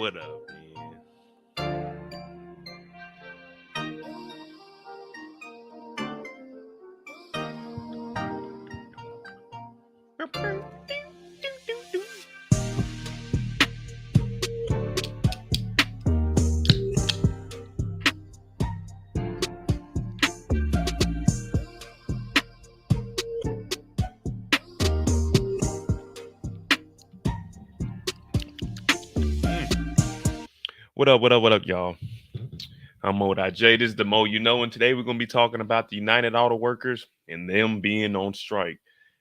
What up, man? What up, what up, what up, y'all? I'm MoeDotJ. This is the Mo you know, and today we're going to be talking about the United Auto Workers and them being on strike.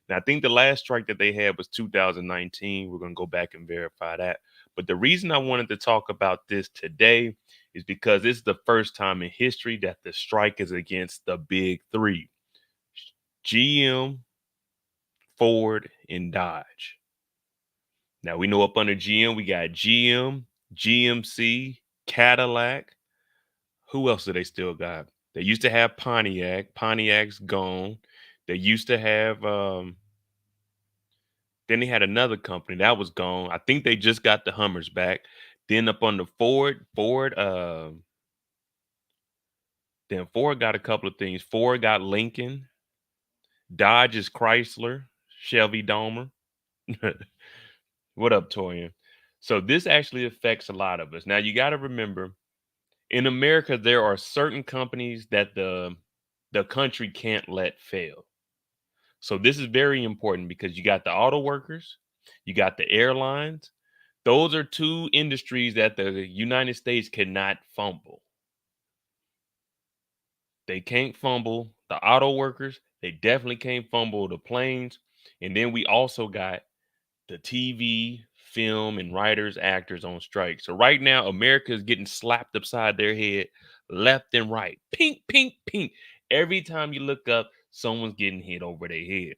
Now, I think the last strike that they had was 2019. We're going to go back and verify that. But the reason I wanted to talk about this today is because this is the first time in history that the strike is against the big three: GM, Ford, and Dodge. Now, we know up under GM, we got GM, GMC, Cadillac. Who else do they still got? They used to have Pontiac. Pontiac's gone. They used to have then they had another company that was gone. I think they just got the Hummers back. Then up on the then Ford got a couple of things. Ford got Lincoln. Dodge is Chrysler, Chevy Dahmer. What up, Torian? So this actually affects a lot of us. Now you got to remember, in America, there are certain companies that the country can't let fail. So this is very important because you got the auto workers, you got the airlines. Those are two industries that the United States cannot fumble. They can't fumble the auto workers. They definitely can't fumble the planes. And then we also got the TV, film, and writers, actors on strike. So right now, America is getting slapped upside their head, left and right. Pink, pink, pink. Every time you look up, someone's getting hit over their head.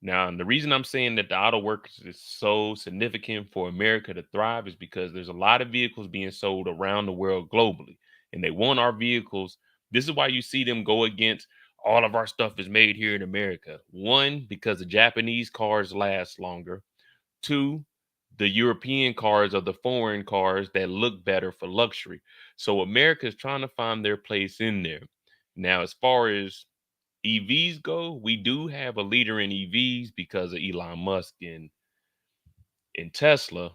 Now, the reason I'm saying that the auto workers is so significant for America to thrive is because there's a lot of vehicles being sold around the world globally, and they want our vehicles. This is why you see them go against all of our stuff is made here in America. One, because the Japanese cars last longer. Two, the European cars are the foreign cars that look better for luxury. So America is trying to find their place in there. Now, as far as EVs go, we do have a leader in EVs because of Elon Musk and Tesla.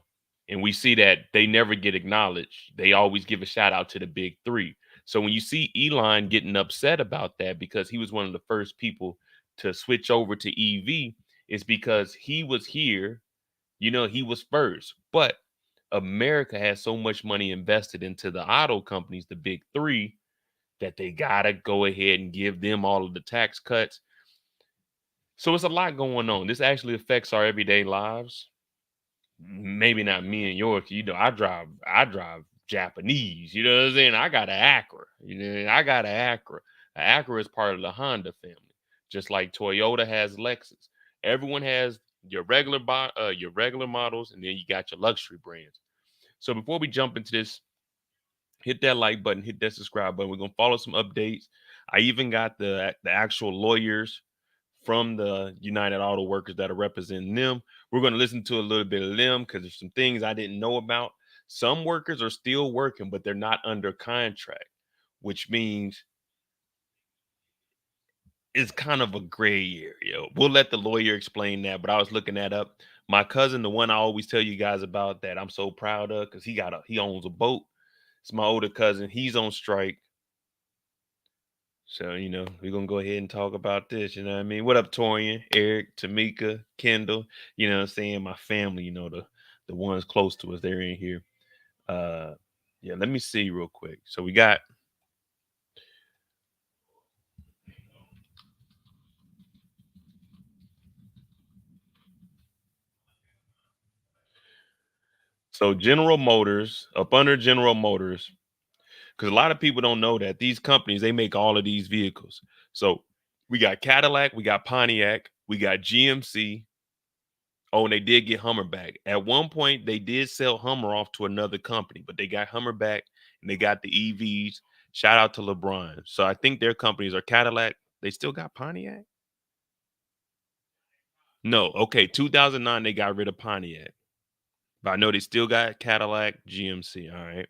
And we see that they never get acknowledged. They always give a shout out to the big three. So when you see Elon getting upset about that because he was one of the first people to switch over to EV, it's because he was here, he was first. But America has so much money invested into the auto companies, the big three, that they gotta go ahead and give them all of the tax cuts. So it's a lot going on. This actually affects our everyday lives. Maybe not me and yours. I drive Japanese. You know what I'm saying? I got an Acura. I got an Acura. An Acura is part of the Honda family, just like Toyota has Lexus. Everyone has your regular models, and then you got your luxury brands. So before we jump into this, hit that like button, hit that subscribe button. We're gonna follow some updates. I even got the actual lawyers from the United Auto Workers that are representing them. We're going to listen to a little bit of them because there's some things I didn't know about. Some workers are still working, but they're not under contract, which means it's kind of a gray area. We'll let the lawyer explain that, but I was looking that up. My cousin, the one I always tell you guys about that I'm so proud of because he owns a boat. It's my older cousin. He's on strike. So, we're gonna go ahead and talk about this. You know what I mean? What up, Torian, Eric, Tamika, Kendall, you know what I'm saying? My family, the ones close to us, they're in here. Uh yeah, let me see real quick. So we got General Motors, up under General Motors, because a lot of people don't know that these companies they make all of these vehicles. So we got Cadillac, we got Pontiac, we got GMC. Oh, and they did get Hummer back. At one point, they did sell Hummer off to another company, but they got Hummer back and they got the EVs. Shout out to LeBron. So I think their companies are Cadillac. They still got Pontiac? No. Okay. 2009, they got rid of Pontiac. But I know they still got Cadillac, GMC. All right.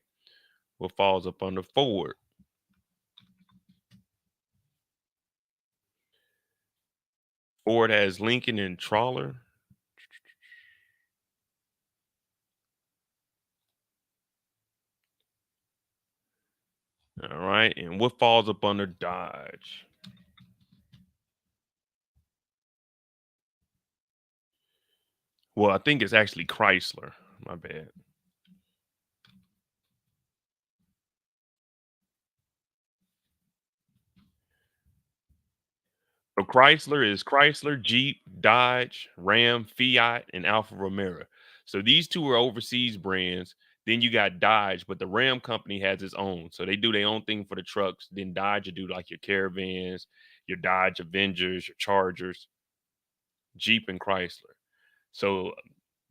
What falls up under Ford? Ford has Lincoln and Trawler. All right. And what falls up under Dodge? Well, I think it's actually Chrysler. My bad. So Chrysler is Chrysler, Jeep, Dodge, Ram, Fiat, and Alfa Romeo. So these two are overseas brands. Then you got Dodge, but the Ram company has its own. So they do their own thing for the trucks. Then Dodge will do like your Caravans, your Dodge Avengers, your Chargers, Jeep, and Chrysler. So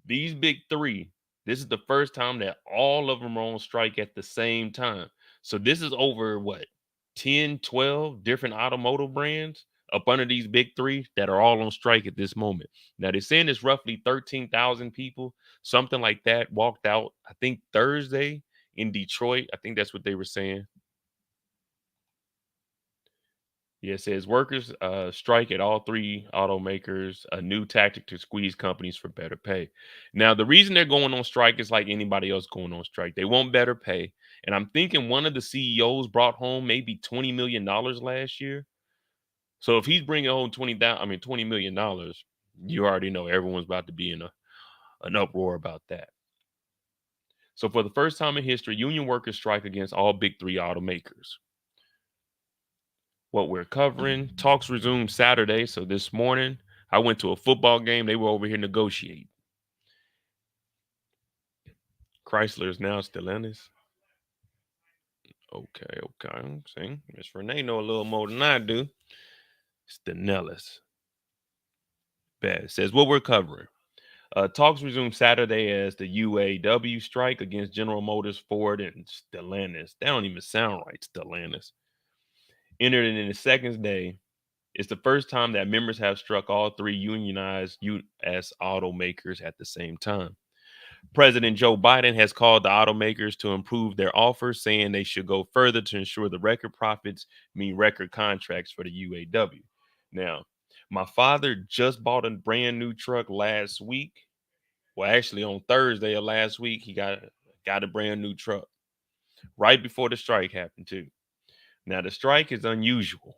these big three, this is the first time that all of them are on strike at the same time. So this is over what, 10, 12 different automotive brands up under these big three that are all on strike at this moment. Now they're saying it's roughly 13,000 people, something like that, walked out, I think Thursday in Detroit. I think that's what they were saying. Yeah, it says workers strike at all three automakers, a new tactic to squeeze companies for better pay. Now, the reason they're going on strike is like anybody else going on strike. They want better pay. And I'm thinking one of the CEOs brought home maybe $20 million last year. So if he's bringing home 20,000, I mean $20 million, you already know everyone's about to be in an uproar about that. So for the first time in history, union workers strike against all big three automakers. What we're covering. Talks resumed Saturday. So this morning, I went to a football game. They were over here negotiating. Chrysler is now Stellantis. Okay, okay. See, Miss Renee know a little more than I do. Stellantis. Bad. It says what we're covering. Talks resumed Saturday as the UAW strike against General Motors, Ford, and Stellantis. That don't even sound right, Stellantis. Entered in the second day. It's the first time that members have struck all three unionized U.S. automakers at the same time. President Joe Biden has called the automakers to improve their offers, saying they should go further to ensure the record profits mean record contracts for the UAW. Now, my father just bought a brand new truck last week. Well, actually, on Thursday of last week, he got a brand new truck right before the strike happened too. Now, the strike is unusual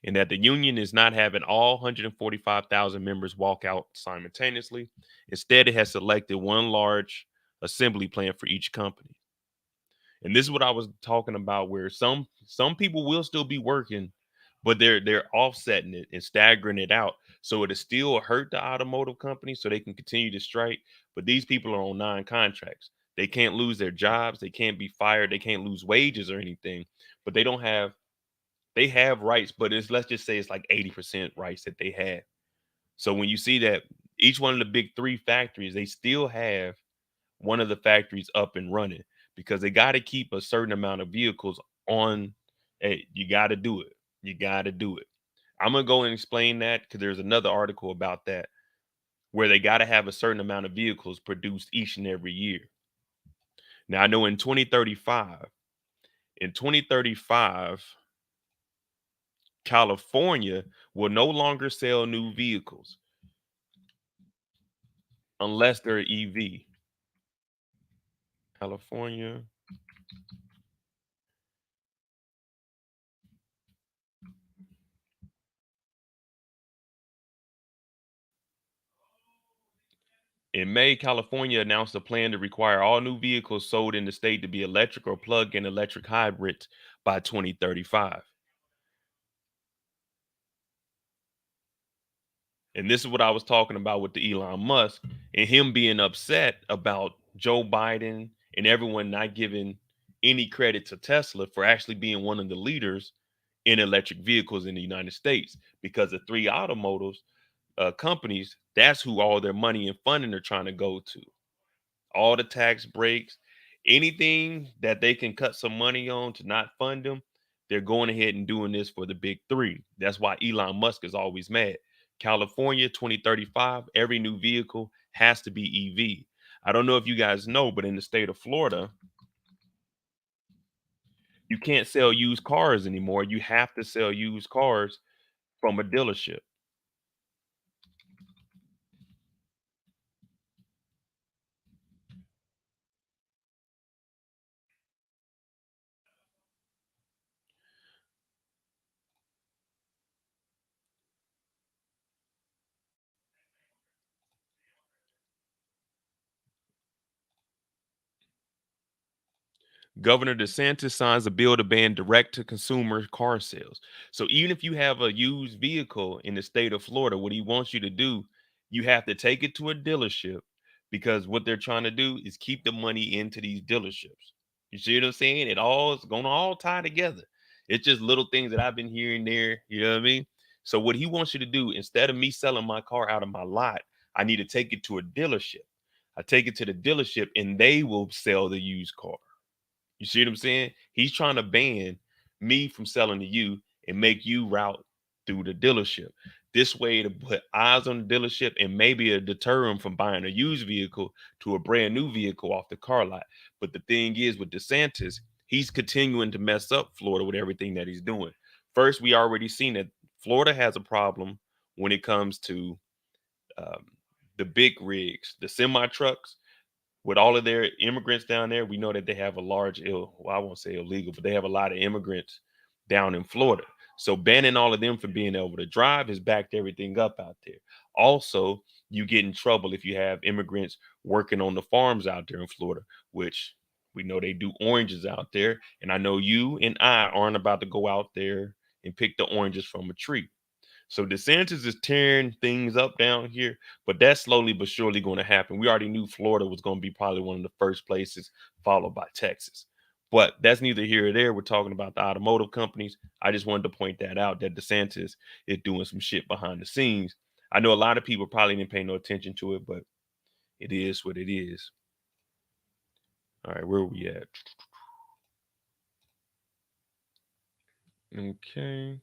in that the union is not having all 145,000 members walk out simultaneously. Instead, it has selected one large assembly plant for each company. And this is what I was talking about, where some people will still be working, but they're offsetting it and staggering it out. So it'll still hurt the automotive company so they can continue to strike. But these people are on non-contracts. They can't lose their jobs, they can't be fired, they can't lose wages or anything, but they have rights, but it's, let's just say it's like 80% rights that they have. So when you see that each one of the big three factories, they still have one of the factories up and running because they got to keep a certain amount of vehicles on. Hey, you got to do it. You got to do it. I'm gonna go and explain that because there's another article about that where they got to have a certain amount of vehicles produced each and every year. Now I know in 2035, California will no longer sell new vehicles unless they're EV. California. In May, California announced a plan to require all new vehicles sold in the state to be electric or plug-in electric hybrids by 2035. And this is what I was talking about with the Elon Musk and him being upset about Joe Biden and everyone not giving any credit to Tesla for actually being one of the leaders in electric vehicles in the United States because the three automotives companies, that's who all their money and funding are trying to go to. All the tax breaks, anything that they can cut some money on to not fund them, they're going ahead and doing this for the big three. That's why Elon Musk is always mad. California 2035, every new vehicle has to be EV. I don't know if you guys know, but in the state of Florida, you can't sell used cars anymore. You have to sell used cars from a dealership. Governor DeSantis signs a bill to ban direct to consumer car sales. So even if you have a used vehicle in the state of Florida, what he wants you to do, you have to take it to a dealership because what they're trying to do is keep the money into these dealerships. You see what I'm saying? It all is going to all tie together. It's just little things that I've been hearing there. You know what I mean? So what he wants you to do, instead of me selling my car out of my lot, I need to take it to a dealership. I take it to the dealership and they will sell the used car. You see what I'm saying? He's trying to ban me from selling to you and make you route through the dealership. This way to put eyes on the dealership and maybe a deter him from buying a used vehicle to a brand new vehicle off the car lot. But the thing is with DeSantis, he's continuing to mess up Florida with everything that he's doing. First, we already seen that Florida has a problem when it comes to um, the big rigs, the semi trucks with all of their immigrants down there. We know that they have a large well, I won't say illegal, but they have a lot of immigrants down in Florida. So banning all of them from being able to drive has backed everything up out there. Also, you get in trouble if you have immigrants working on the farms out there in Florida, which we know they do oranges out there. And I know you and I aren't about to go out there and pick the oranges from a tree. So DeSantis is tearing things up down here, but that's slowly but surely going to happen. We already knew Florida was going to be probably one of the first places, followed by Texas. But that's neither here or there. We're talking about the automotive companies. I just wanted to point that out that DeSantis is doing some shit behind the scenes. I know a lot of people probably didn't pay no attention to it, but it is what it is. All right, where are we at? Okay.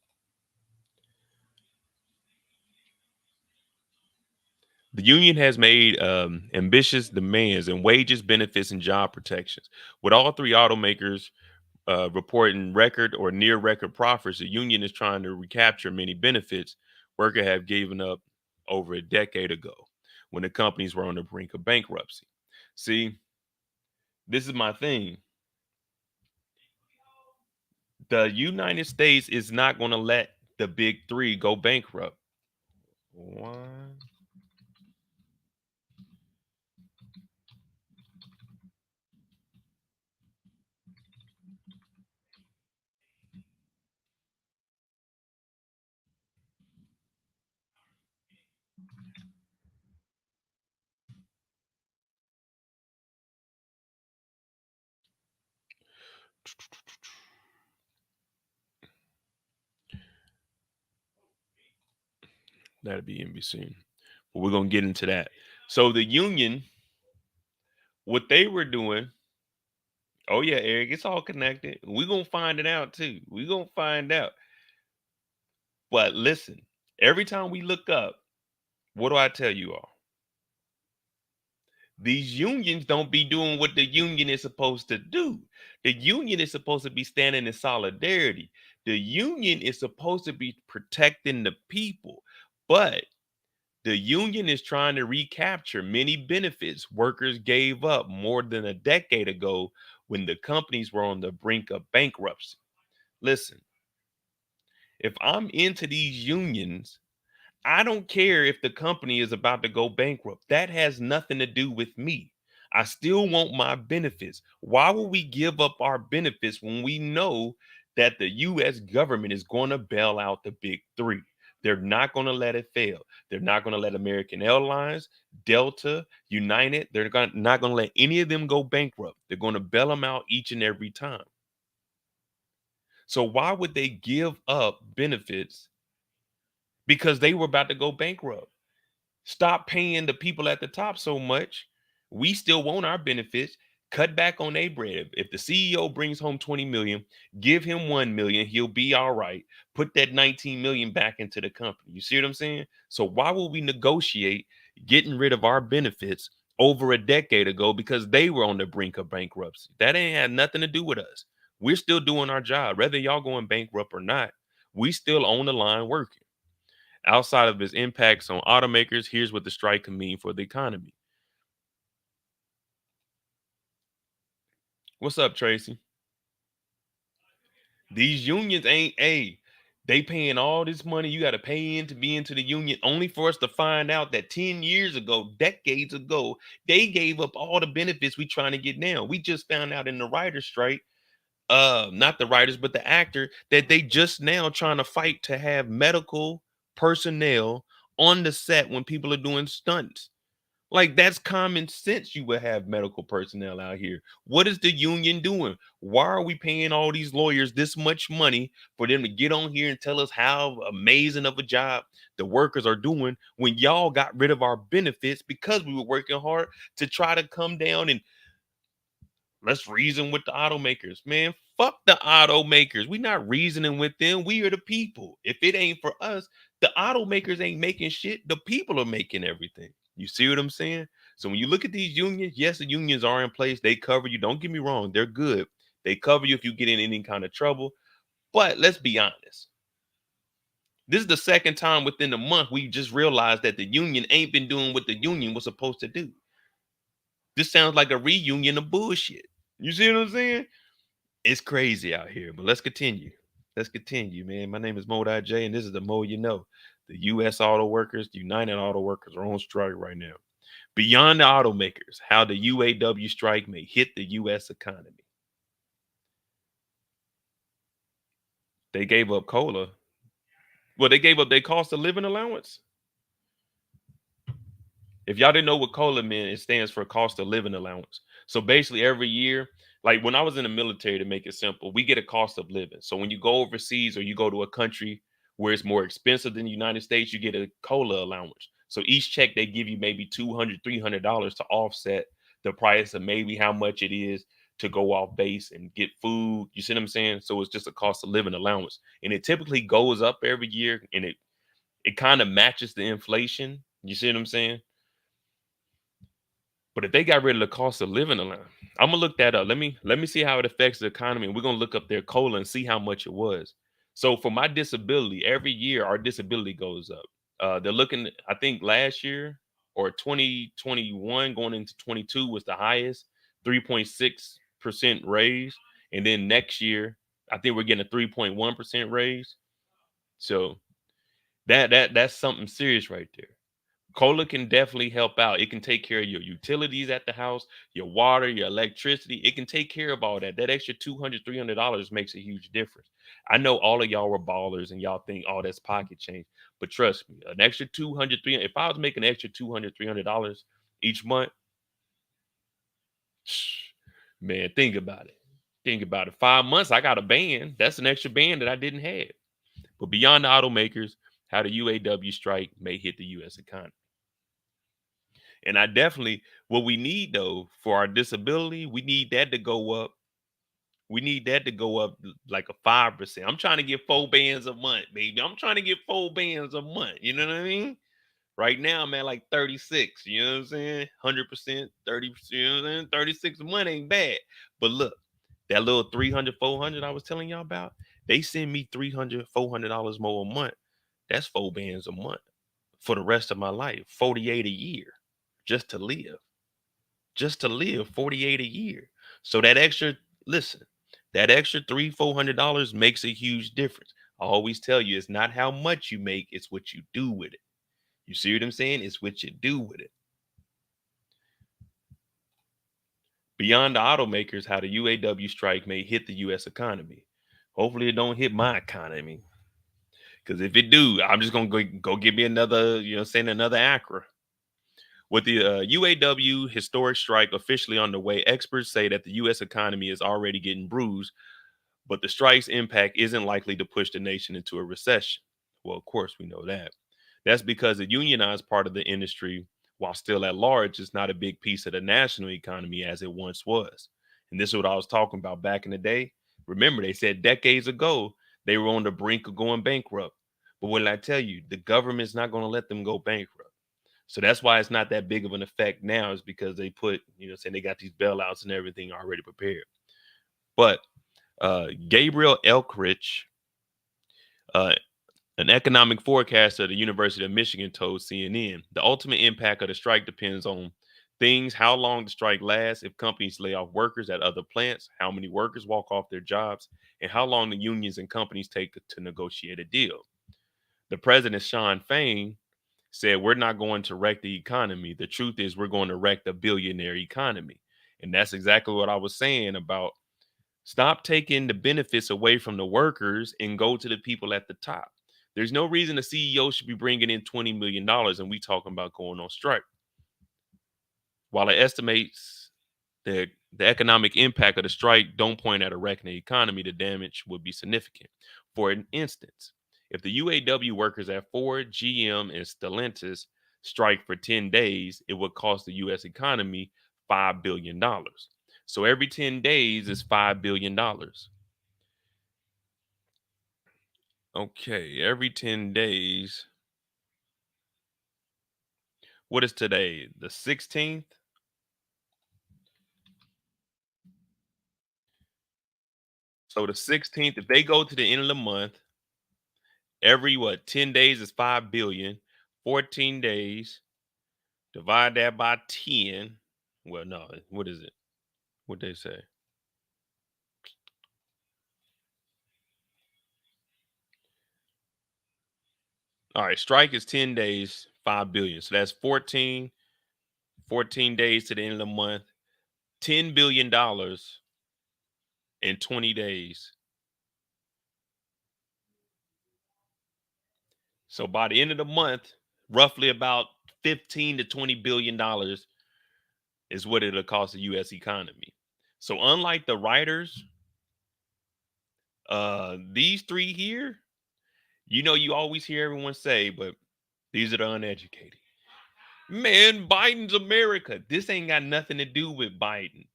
The union has made ambitious demands in wages, benefits, and job protections. With all three automakers reporting record or near record profits, the union is trying to recapture many benefits workers have given up over a decade ago when the companies were on the brink of bankruptcy. See, this is my thing. The United States is not going to let the big three go bankrupt. Why? That'd be NBC. But we're going to get into that. So the union, what they were doing. Oh yeah, Eric, it's all connected. We're gonna find it out too. We're gonna find out. But listen, every time we look up, what do I tell you all? These unions don't be doing what the union is supposed to do. The union is supposed to be standing in solidarity. The union is supposed to be protecting the people. But the union is trying to recapture many benefits workers gave up more than a decade ago when the companies were on the brink of bankruptcy. Listen, if I'm into these unions, I don't care if the company is about to go bankrupt. That has nothing to do with me. I still want my benefits. Why would we give up our benefits when we know that the US government is going to bail out the big three? They're not going to let it fail. They're not going to let American Airlines, Delta, United, not going to let any of them go bankrupt. They're going to bail them out each and every time. So why would they give up benefits because they were about to go bankrupt? Stop paying the people at the top so much. We still want our benefits. Cut back on their bread. If the CEO brings home 20 million, give him 1 million, he'll be all right. Put that 19 million back into the company. You see what I'm saying? So why would we negotiate getting rid of our benefits over a decade ago because they were on the brink of bankruptcy. That ain't had nothing to do with us. We're still doing our job. Whether y'all going bankrupt or not, we still on the line working. Outside of its impacts on automakers, here's what the strike can mean for the economy. What's up, Tracy? These unions ain't they paying all this money. You got to pay in to be into the union, only for us to find out that 10 years ago, decades ago, they gave up all the benefits we trying to get now. We just found out in the writer's strike, not the writers, but the actor, that they just now trying to fight to have medical personnel on the set when people are doing stunts. Like, that's common sense. You would have medical personnel out here. What is the union doing? Why are we paying all these lawyers this much money for them to get on here and tell us how amazing of a job the workers are doing when y'all got rid of our benefits because we were working hard to try to come down and let's reason with the automakers? Man, fuck the automakers. We not reasoning with them. We are the people. If it ain't for us, the automakers ain't making shit. The people are making everything. You see what I'm saying? So when you look at these unions, yes, the unions are in place. They cover you. Don't get me wrong. They're good. They cover you if you get in any kind of trouble. But let's be honest. This is the second time within a month we just realized that the union ain't been doing what the union was supposed to do. This sounds like a reunion of bullshit. You see what I'm saying? It's crazy out here, but let's continue. Let's continue, man. My name is MoeDotJ, and this is the Mo You Know. The U.S. Auto Workers, the United Auto Workers, are on strike right now. Beyond the automakers, how the UAW strike may hit the U.S. economy. They gave up cola. Well, they gave up their cost of living allowance. If y'all didn't know what COLA meant, it stands for cost of living allowance. So basically, every year, like when I was in the military, to make it simple, we get a cost of living. So when you go overseas or you go to a country where it's more expensive than the United States, you get a COLA allowance. So each check they give you maybe $200, $300 to offset the price of maybe how much it is to go off base and get food. You see what I'm saying? So it's just a cost of living allowance, and it typically goes up every year, and it kind of matches the inflation. You see what I'm saying? But if they got rid of the cost of living allowance, I'm gonna look that up. Let me see how it affects the economy. And we're gonna look up their COLA and see how much it was. So for my disability, every year our disability goes up. They're looking, I think last year or 2021 going into 22 was the highest, 3.6% raise. And then next year, I think we're getting a 3.1% raise. So that's something serious right there. Cola can definitely help out. It can take care of your utilities at the house, your water, your electricity. It can take care of all that. That extra $200, $300 makes a huge difference. I know all of y'all were ballers and y'all think, oh, that's pocket change. But trust me, an extra 200, 300, if I was making an extra $200, $300 each month, man, think about it. Think about it. 5 months, I got a band. That's an extra band that I didn't have. But beyond the automakers, how the UAW strike may hit the U.S. economy. And I definitely, what we need though for our disability, we need that to go up. We need that to go up like a 5%. I'm trying to get 4 bands a month, baby. I'm trying to get 4 bands a month. You know what I mean? Right now, I'm at like 36. You know what I'm saying? 100%, 30%. You know what I'm saying? 36 a month ain't bad. But look, that little 300, 400 I was telling y'all about, they send me $300, $400 more a month. That's 4 bands a month for the rest of my life. 48 a year just to live. Just to live, 48 a year. So that extra, listen, that extra three, $400 makes a huge difference. I always tell you, it's not how much you make, it's what you do with it. You see what I'm saying? It's what you do with it. Beyond the automakers, how the UAW strike may hit the US economy. Hopefully it don't hit my economy. Because if it do, I'm just gonna go give me another, saying another Acra. With the UAW historic strike officially underway, experts say that the U.S. economy is already getting bruised, but the strike's impact isn't likely to push the nation into a recession. Well, of course, we know that. That's because the unionized part of the industry, while still at large, is not a big piece of the national economy as it once was. And this is what I was talking about back in the day. Remember, they said decades ago they were on the brink of going bankrupt. But what did I tell you? The government's not going to let them go bankrupt. So that's why it's not that big of an effect now, is because they put, saying they got these bailouts and everything already prepared. But Gabriel Elkrich, uh, an economic forecaster at the University of Michigan, told CNN the ultimate impact of the strike depends on things: how long the strike lasts, if companies lay off workers at other plants, how many workers walk off their jobs, and how long the unions and companies take to negotiate a deal. The president, Sean Fain, said, "We're not going to wreck the economy. The truth is, we're going to wreck the billionaire economy." And that's exactly what I was saying about stop taking the benefits away from the workers and go to the people at the top. There's no reason the CEO should be bringing in $20 million and we talking about going on strike. While it estimates the economic impact of the strike don't point at a wrecking the economy, the damage would be significant. For an instance, if the UAW workers at Ford, GM, and Stellantis strike for 10 days, it would cost the U.S. economy $5 billion. So every 10 days is $5 billion. Okay, every 10 days. What is today? The 16th? So the 16th, if they go to the end of the month, every 10 days is 5 billion. 14 days, divide that by 10. Well, no, what is it? What they say? All right, strike is 10 days, 5 billion. So that's 14 days to the end of the month, $10 billion in 20 days. So by the end of the month, roughly about 15 to 20 billion dollars is what it'll cost the US economy. So unlike the writers, these three here, you always hear everyone say, but these are the uneducated. Man, Biden's America. This ain't got nothing to do with Biden.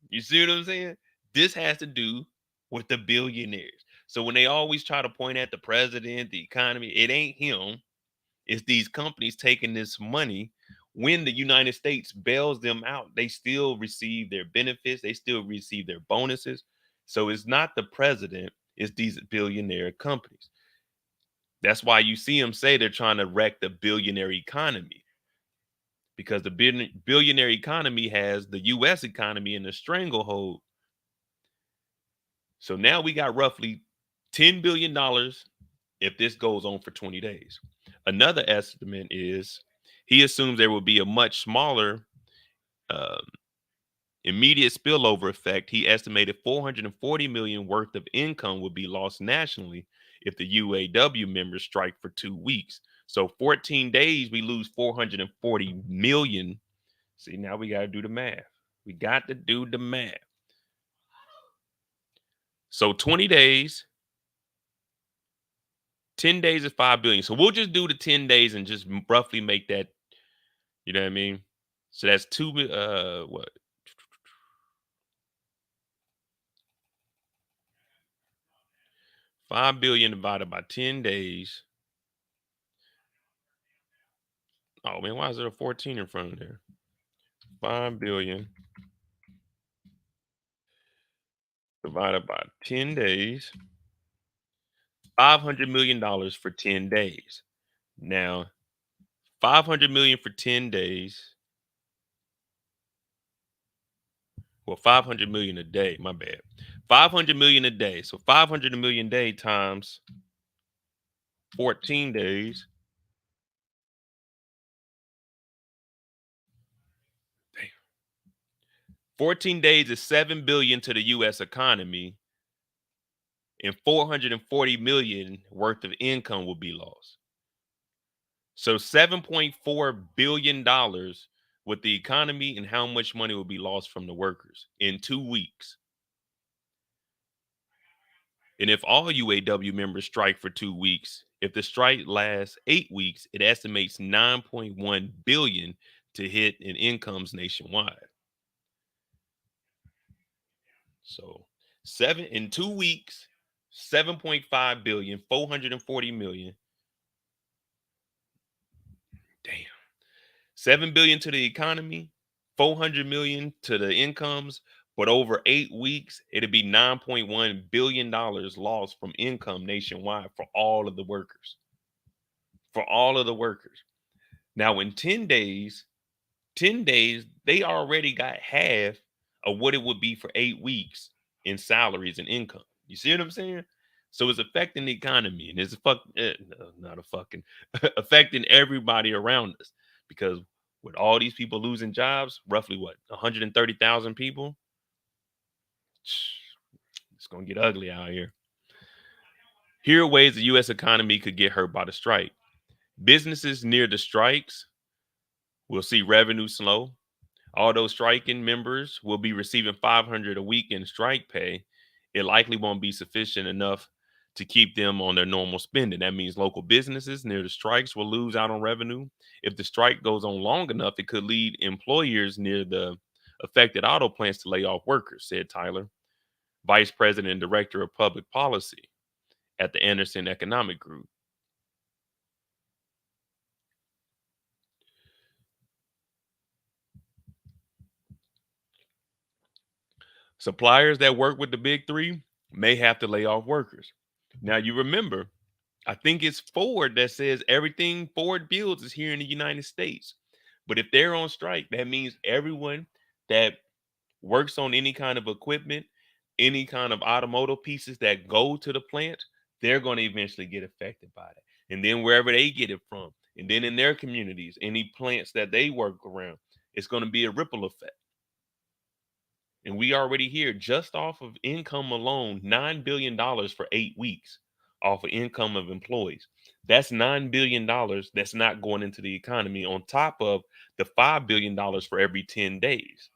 You see what I'm saying? This has to do with the billionaires. So when they always try to point at the president, the economy, it ain't him. It's these companies taking this money. When the United States bails them out, they still receive their benefits, they still receive their bonuses. So it's not the president, it's these billionaire companies. That's why you see them say they're trying to wreck the billionaire economy, because the billionaire economy has the US economy in the stranglehold. So now we got roughly $10 billion if this goes on for 20 days. Another estimate is he assumes there will be a much smaller um, immediate spillover effect. He estimated 440 million worth of income would be lost nationally if the UAW members strike for 2 weeks. So 14 days we lose 440 million. See, now we got to do the math. We got to do the math. So 20 days, 10 days is 5 billion. So we'll just do the 10 days and just roughly make that, you know what I mean? So that's what? 5 billion divided by 10 days. Oh man, why is there a 14 in front of there? 5 billion divided by 10 days. $500 million for 10 days. Now, 500 million for 10 days. Well, 500 million a day, my bad. 500 million a day. So 500 million a day times 14 days. Damn. 14 days is 7 billion to the US economy, and 440 million worth of income will be lost. So $7.4 billion with the economy, and how much money will be lost from the workers in 2 weeks. And if all UAW members strike for 2 weeks, if the strike lasts 8 weeks, it estimates 9.1 billion to hit in incomes nationwide. So 7 in 2 weeks, 7.5 billion, 440 million. Damn. 7 billion to the economy, 400 million to the incomes, but over 8 weeks, it'd be 9.1 billion dollars lost from income nationwide for all of the workers. For all of the workers. Now in 10 days, they already got half of what it would be for 8 weeks in salaries and income. You see what I'm saying? So it's affecting the economy and it's no, not a fucking affecting everybody around us because with all these people losing jobs, roughly what 130,000 people, it's gonna get ugly out here. Here are ways the U.S. economy could get hurt by the strike. Businesses near the strikes will see revenue slow. Although striking members will be receiving 500 a week in strike pay, it likely won't be sufficient enough to keep them on their normal spending. That means local businesses near the strikes will lose out on revenue. If the strike goes on long enough, it could lead employers near the affected auto plants to lay off workers, said Tyler, vice president and director of public policy at the Anderson Economic Group. Suppliers that work with the big three may have to lay off workers. Now, you remember, I think it's Ford that says everything Ford builds is here in the United States. But if they're on strike, that means everyone that works on any kind of equipment, any kind of automotive pieces that go to the plant, they're going to eventually get affected by that. And then wherever they get it from, and then in their communities, any plants that they work around, it's going to be a ripple effect. And we already hear just off of income alone, $9 billion for 8 weeks off of income of employees. That's $9 billion that's not going into the economy on top of the $5 billion for every 10 days.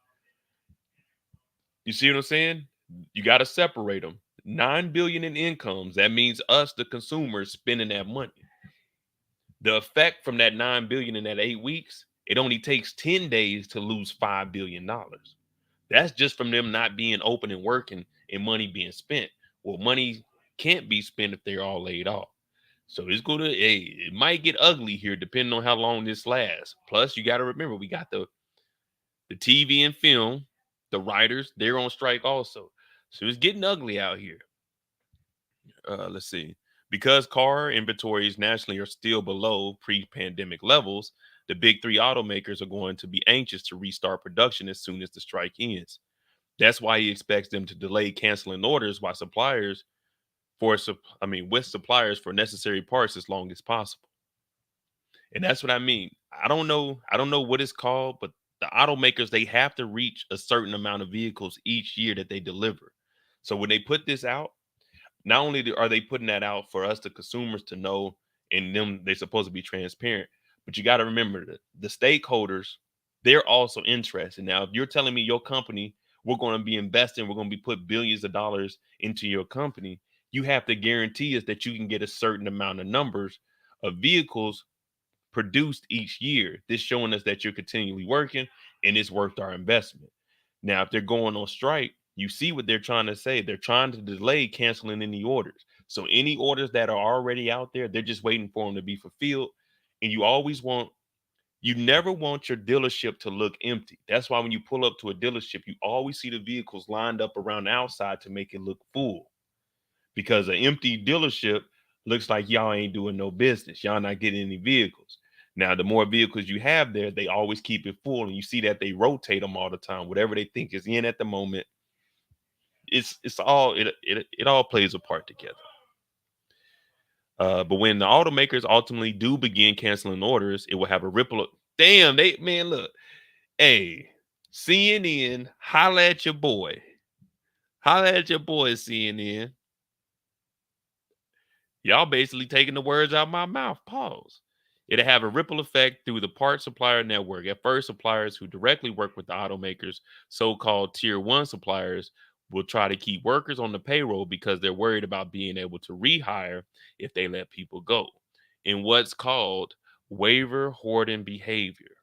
You see what I'm saying? You got to separate them. 9 billion in incomes. That means us, the consumers, spending that money. The effect from that 9 billion in that 8 weeks, it only takes 10 days to lose $5 billion. That's just from them not being open and working and money being spent. Well, money can't be spent if they're all laid off. So it's going to, hey, it might get ugly here depending on how long this lasts. Plus, you got to remember, we got the TV and film, the writers, they're on strike also. So it's getting ugly out here. Let's see. Because car inventories nationally are still below pre pandemic levels, the big three automakers are going to be anxious to restart production as soon as the strike ends. That's why he expects them to delay canceling orders by suppliers with suppliers for necessary parts as long as possible. And that's what I mean. I don't know what it's called, but the automakers they have to reach a certain amount of vehicles each year that they deliver. So when they put this out, not only are they putting that out for us, the consumers, to know, and them they're supposed to be transparent, but you got to remember that the stakeholders, they're also interested. Now, if you're telling me your company, we're going to be investing, we're going to be put billions of dollars into your company, you have to guarantee us that you can get a certain amount of numbers of vehicles produced each year. This showing us that you're continually working and it's worth our investment. Now, if they're going on strike, you see what they're trying to say. They're trying to delay canceling any orders. So any orders that are already out there, they're just waiting for them to be fulfilled. And you never want your dealership to look empty. That's why when you pull up to a dealership, you always see the vehicles lined up around the outside to make it look full. Because an empty dealership looks like y'all ain't doing no business. Y'all not getting any vehicles. Now, the more vehicles you have there, they always keep it full, and you see that they rotate them all the time. Whatever they think is in at the moment, it all plays a part together. But when the automakers ultimately do begin canceling orders, it will have a ripple. Damn, they man, look, hey, CNN, holla at your boy, CNN. Y'all basically taking the words out of my mouth. Pause. It'll have a ripple effect through the part supplier network. At first, suppliers who directly work with the automakers, so-called tier one suppliers, will try to keep workers on the payroll because they're worried about being able to rehire if they let people go in what's called waiver hoarding behavior.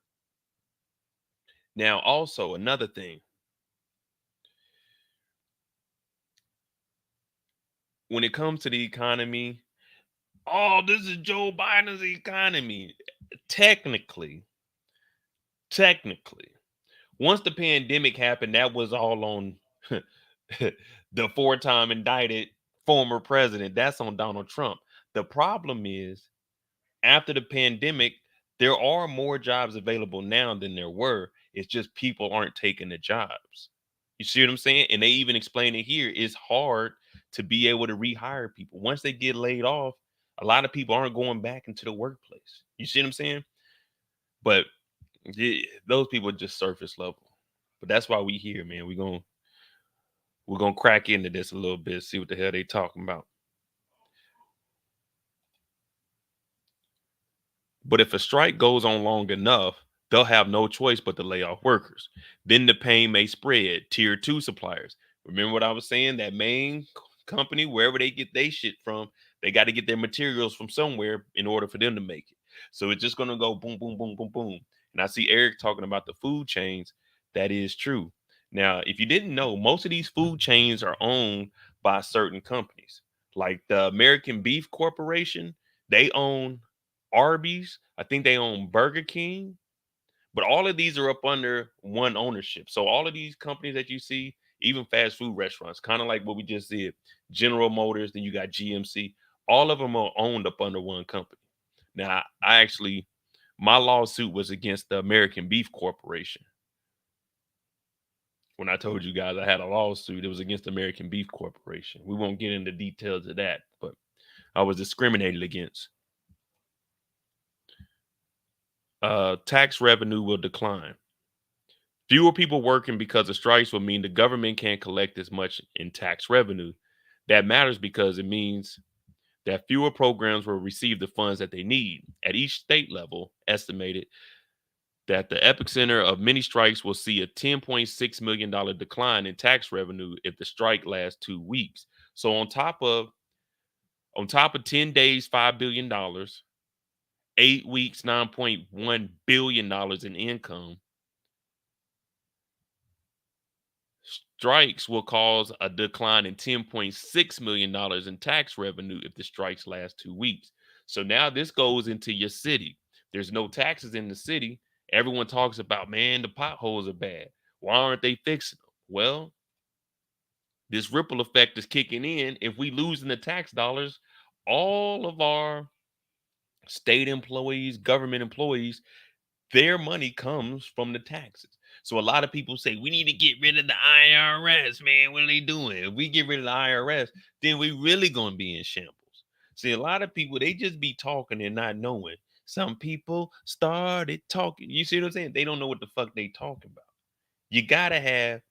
Now, also another thing, when it comes to the economy, oh, this is Joe Biden's economy. Technically, Technically, once the pandemic happened, that was all on the four-time indicted former president. That's on Donald Trump. The problem is, after the pandemic, there are more jobs available now than there were. It's just people aren't taking the jobs. You see what I'm saying? And they even explain it here. It's hard to be able to rehire people. Once they get laid off, a lot of people aren't going back into the workplace. You see what I'm saying? But yeah, those people are just surface level. But that's why we here, man. We're gonna crack into this a little bit, see what the hell they talking about. But if a strike goes on long enough, they'll have no choice but to lay off workers. Then the pain may spread. Tier two suppliers. Remember what I was saying? That main company, wherever they get their shit from, they got to get their materials from somewhere in order for them to make it. So it's just gonna go boom, boom, boom, boom, boom. And I see Eric talking about the food chains. That is true. Now, if you didn't know, most of these food chains are owned by certain companies. Like the American Beef Corporation, they own Arby's. I think they own Burger King, but all of these are up under one ownership. So all of these companies that you see, even fast food restaurants, kind of like what we just did, General Motors, then you got GMC, all of them are owned up under one company. Now, I actually, my lawsuit was against the American Beef Corporation. When I told you guys I had a lawsuit, it was against the American Beef Corporation. We won't get into details of that, but I was discriminated against. Tax revenue will decline. Fewer people working because of strikes will mean the government can't collect as much in tax revenue. That matters because it means that fewer programs will receive the funds that they need. At each state level, estimated that the epicenter of many strikes will see a $10.6 million decline in tax revenue if the strike lasts 2 weeks. So on top of 10 days, $5 billion, 8 weeks, $9.1 billion in income. Strikes will cause a decline in $10.6 million in tax revenue if the strikes last 2 weeks. So now this goes into your city. There's no taxes in the city. Everyone talks about, man, the potholes are bad. Why aren't they fixing them? Well, this ripple effect is kicking in. If we losing the tax dollars, all of our state employees, government employees, their money comes from the taxes. So a lot of people say we need to get rid of the IRS, man. What are they doing? If we get rid of the IRS, then we really gonna be in shambles. See, a lot of people they just be talking and not knowing. Some people started talking. You see what I'm saying? They don't know what the fuck they talking about. You gotta have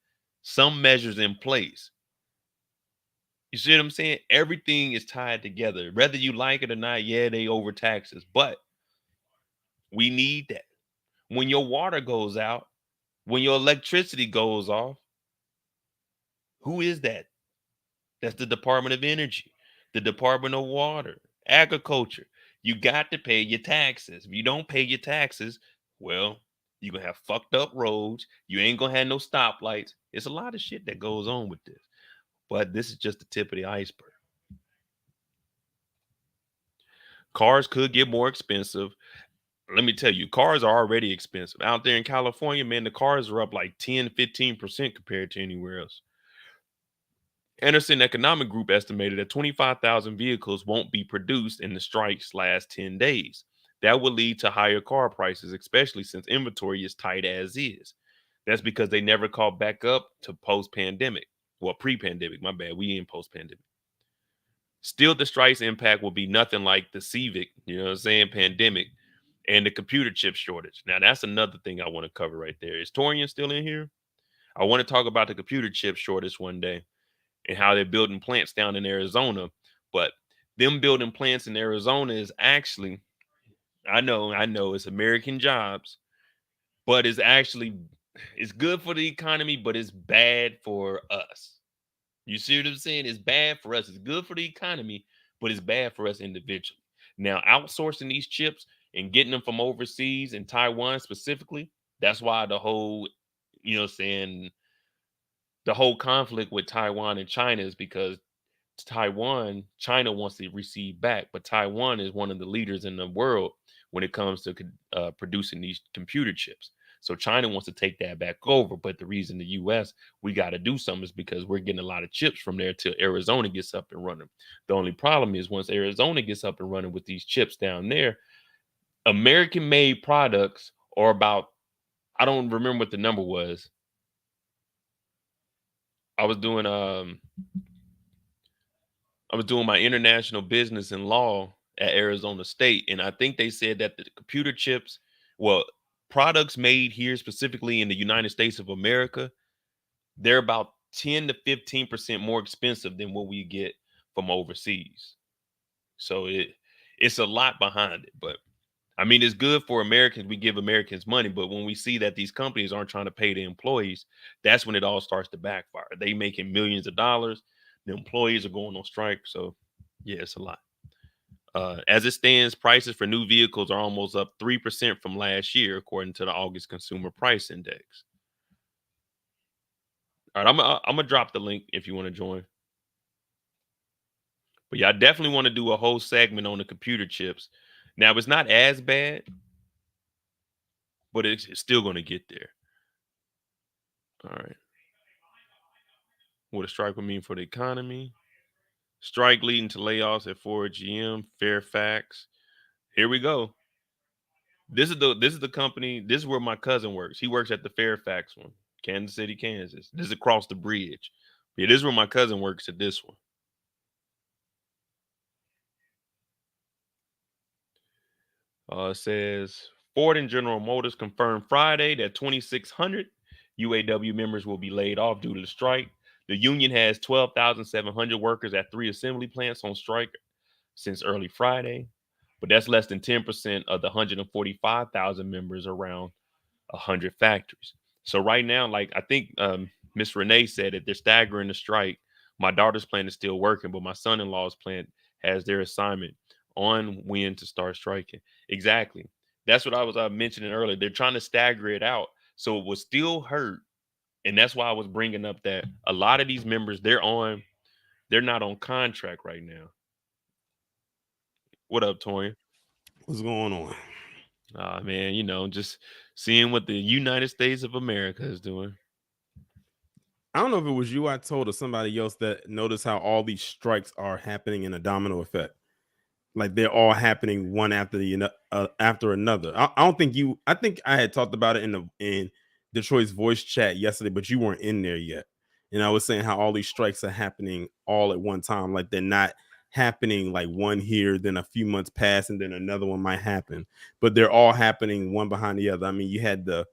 some measures in place. You see what I'm saying? Everything is tied together. Whether you like it or not, yeah, they overtax us, but we need that. When your water goes out, when your electricity goes off, who is that? That's the Department of Energy, the Department of Water, Agriculture. You got to pay your taxes. If you don't pay your taxes, well, you're going to have fucked up roads. You ain't going to have no stoplights. It's a lot of shit that goes on with this. But this is just the tip of the iceberg. Cars could get more expensive. Let me tell you, cars are already expensive. Out there in California, man, the cars are up like 10, 15% compared to anywhere else. Anderson Economic Group estimated that 25,000 vehicles won't be produced in the strike's last 10 days. That will lead to higher car prices, especially since inventory is tight as is. That's because they never caught back up to post pandemic. Well, pre pandemic, my bad. We in post pandemic. Still, the strike's impact will be nothing like the Civic, you know what I'm saying, pandemic and the computer chip shortage. Now, that's another thing I want to cover right there. Is Torian still in here? I want to talk about the computer chip shortage one day and how they're building plants down in Arizona. But them building plants in Arizona is actually, I know it's American jobs, but it's good for the economy, but it's bad for us. You see what I'm saying? It's bad for us. It's good for the economy, but it's bad for us individually. Now, outsourcing these chips and getting them from overseas and Taiwan specifically, that's why the whole, saying the whole conflict with Taiwan and China is because China wants to receive back, but Taiwan is one of the leaders in the world when it comes to producing these computer chips. So China wants to take that back over. But the reason the US, we got to do something is because we're getting a lot of chips from there till Arizona gets up and running. The only problem is once Arizona gets up and running with these chips down there, American made products are about, I don't remember what the number was. I was doing my international business and law at Arizona State, and I think they said that the computer chips, well, products made here specifically in the United States of America, they're about 10 to 15% more expensive than what we get from overseas. So it's a lot behind it, but I mean, it's good for Americans. We give Americans money, but when we see that these companies aren't trying to pay the employees, that's when it all starts to backfire. They making millions of dollars. The employees are going on strike. So, yeah, it's a lot. As it stands, prices for new vehicles are almost up 3% from last year, according to the August Consumer Price Index. All right, I'm gonna drop the link if you want to join. But yeah, I definitely want to do a whole segment on the computer chips. Now, it's not as bad, but it's still going to get there. All right. What a strike would mean for the economy. Strike leading to layoffs at Ford, GM, Fairfax. Here we go. This is the company. This is where my cousin works. He works at the Fairfax one, Kansas City, Kansas. This is across the bridge. Yeah, this is where my cousin works at this one. It says Ford and General Motors confirmed Friday that 2,600 UAW members will be laid off due to the strike. The union has 12,700 workers at 3 assembly plants on strike since early Friday, but that's less than 10% of the 145,000 members around 100 factories. So right now, like I think Miss Renee said that they're staggering the strike. My daughter's plant is still working, but my son-in-law's plant has their assignment on when to start striking. Exactly. That's what I was mentioning earlier. They're trying to stagger it out so it will still hurt. And that's why I was bringing up that a lot of these members, they're not on contract right now. What up, Torian? What's going on? Man, just seeing what the United States of America is doing. I don't know if it was you I told or somebody else that noticed how all these strikes are happening in a domino effect. Like they're all happening one after after another. I don't think you. I think I had talked about it in Detroit's voice chat yesterday, but you weren't in there yet. And I was saying how all these strikes are happening all at one time. Like they're not happening like one here, then a few months pass, and then another one might happen. But they're all happening one behind the other. I mean, you had the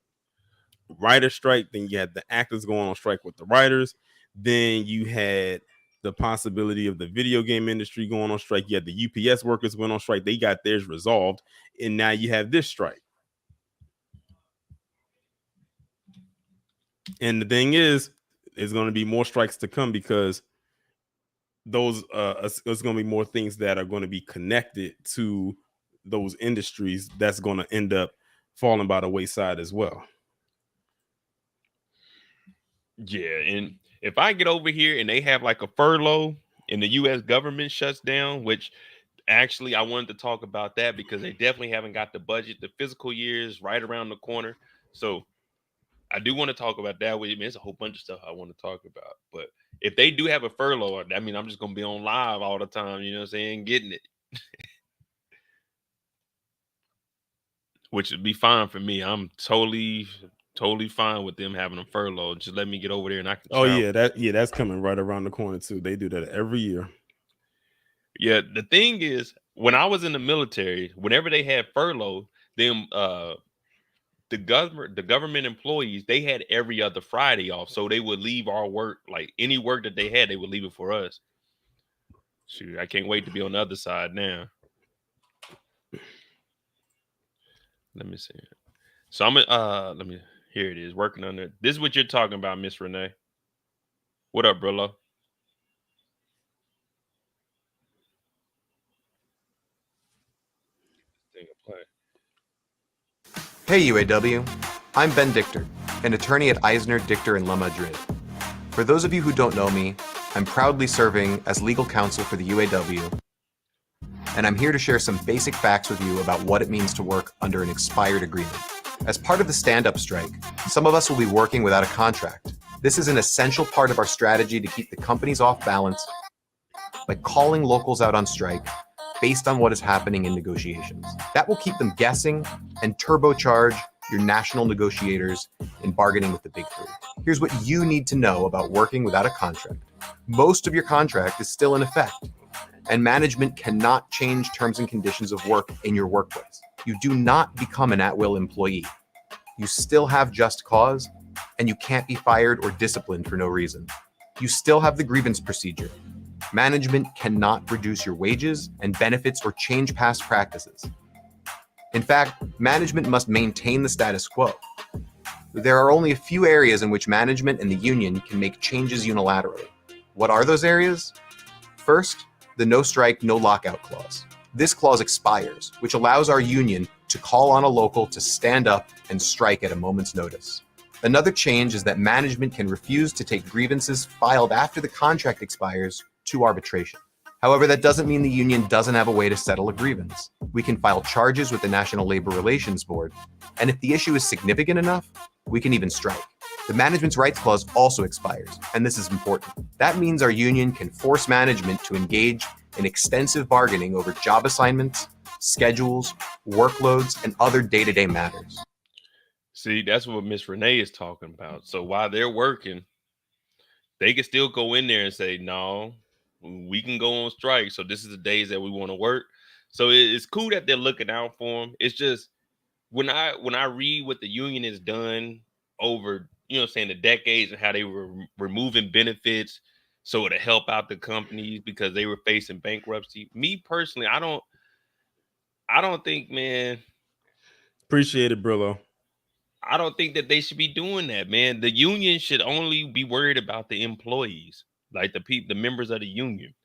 writer strike, then you had the actors going on strike with the writers, then you had the possibility of the video game industry going on strike. You had the UPS workers went on strike. They got theirs resolved. And now you have this strike. And the thing is, there's going to be more strikes to come because those there's going to be more things that are going to be connected to those industries that's going to end up falling by the wayside as well. Yeah, and if I get over here and they have like a furlough and the U.S. government shuts down, which actually I wanted to talk about that because they definitely haven't got the budget. The fiscal year is right around the corner. So I do want to talk about that. There's a whole bunch of stuff I want to talk about. But if they do have a furlough, I mean, I'm just going to be on live all the time, you know what I'm saying, getting it. Which would be fine for me. I'm totally fine with them having a furlough. Just let me get over there and I can travel. That's coming right around the corner too. They do that every year. Yeah, the thing is, when I was in the military, whenever they had furlough, them the government employees, they had every other Friday off. So they would leave our work, like any work that they had, they would leave it for us. Shoot, I can't wait to be on the other side now. Let me see. So I'm here it is, working on it. This is what you're talking about, Miss Renee. What up, Brillo? Hey UAW, I'm Ben Dichter, an attorney at Eisner, Dichter & La Madrid. For those of you who don't know me, I'm proudly serving as legal counsel for the UAW, and I'm here to share some basic facts with you about what it means to work under an expired agreement. As part of the stand-up strike, some of us will be working without a contract. This is an essential part of our strategy to keep the companies off balance by calling locals out on strike based on what is happening in negotiations. That will keep them guessing and turbocharge your national negotiators in bargaining with the big three. Here's what you need to know about working without a contract. Most of your contract is still in effect, and management cannot change terms and conditions of work in your workplace. You do not become an at-will employee. You still have just cause, and you can't be fired or disciplined for no reason. You still have the grievance procedure. Management cannot reduce your wages and benefits or change past practices. In fact, management must maintain the status quo. There are only a few areas in which management and the union can make changes unilaterally. What are those areas? First, the no strike, no lockout clause. This clause expires, which allows our union to call on a local to stand up and strike at a moment's notice. Another change is that management can refuse to take grievances filed after the contract expires to arbitration. However, that doesn't mean the union doesn't have a way to settle a grievance. We can file charges with the National Labor Relations Board, and if the issue is significant enough, we can even strike. The Management's Rights Clause also expires, and this is important. That means our union can force management to engage in extensive bargaining over job assignments, schedules, workloads, and other day-to-day matters. See, that's what Miss Renee is talking about. So while they're working, they can still go in there and say, no, we can go on strike. So this is the days that we want to work. So it's cool that they're looking out for them. It's just when I read what the union has done over, the decades and how they were removing benefits so to help out the companies because they were facing bankruptcy. Me personally, I don't think, man. Appreciate it, Brillo. I don't think that they should be doing that, man. The union should only be worried about the employees, like the members of the union.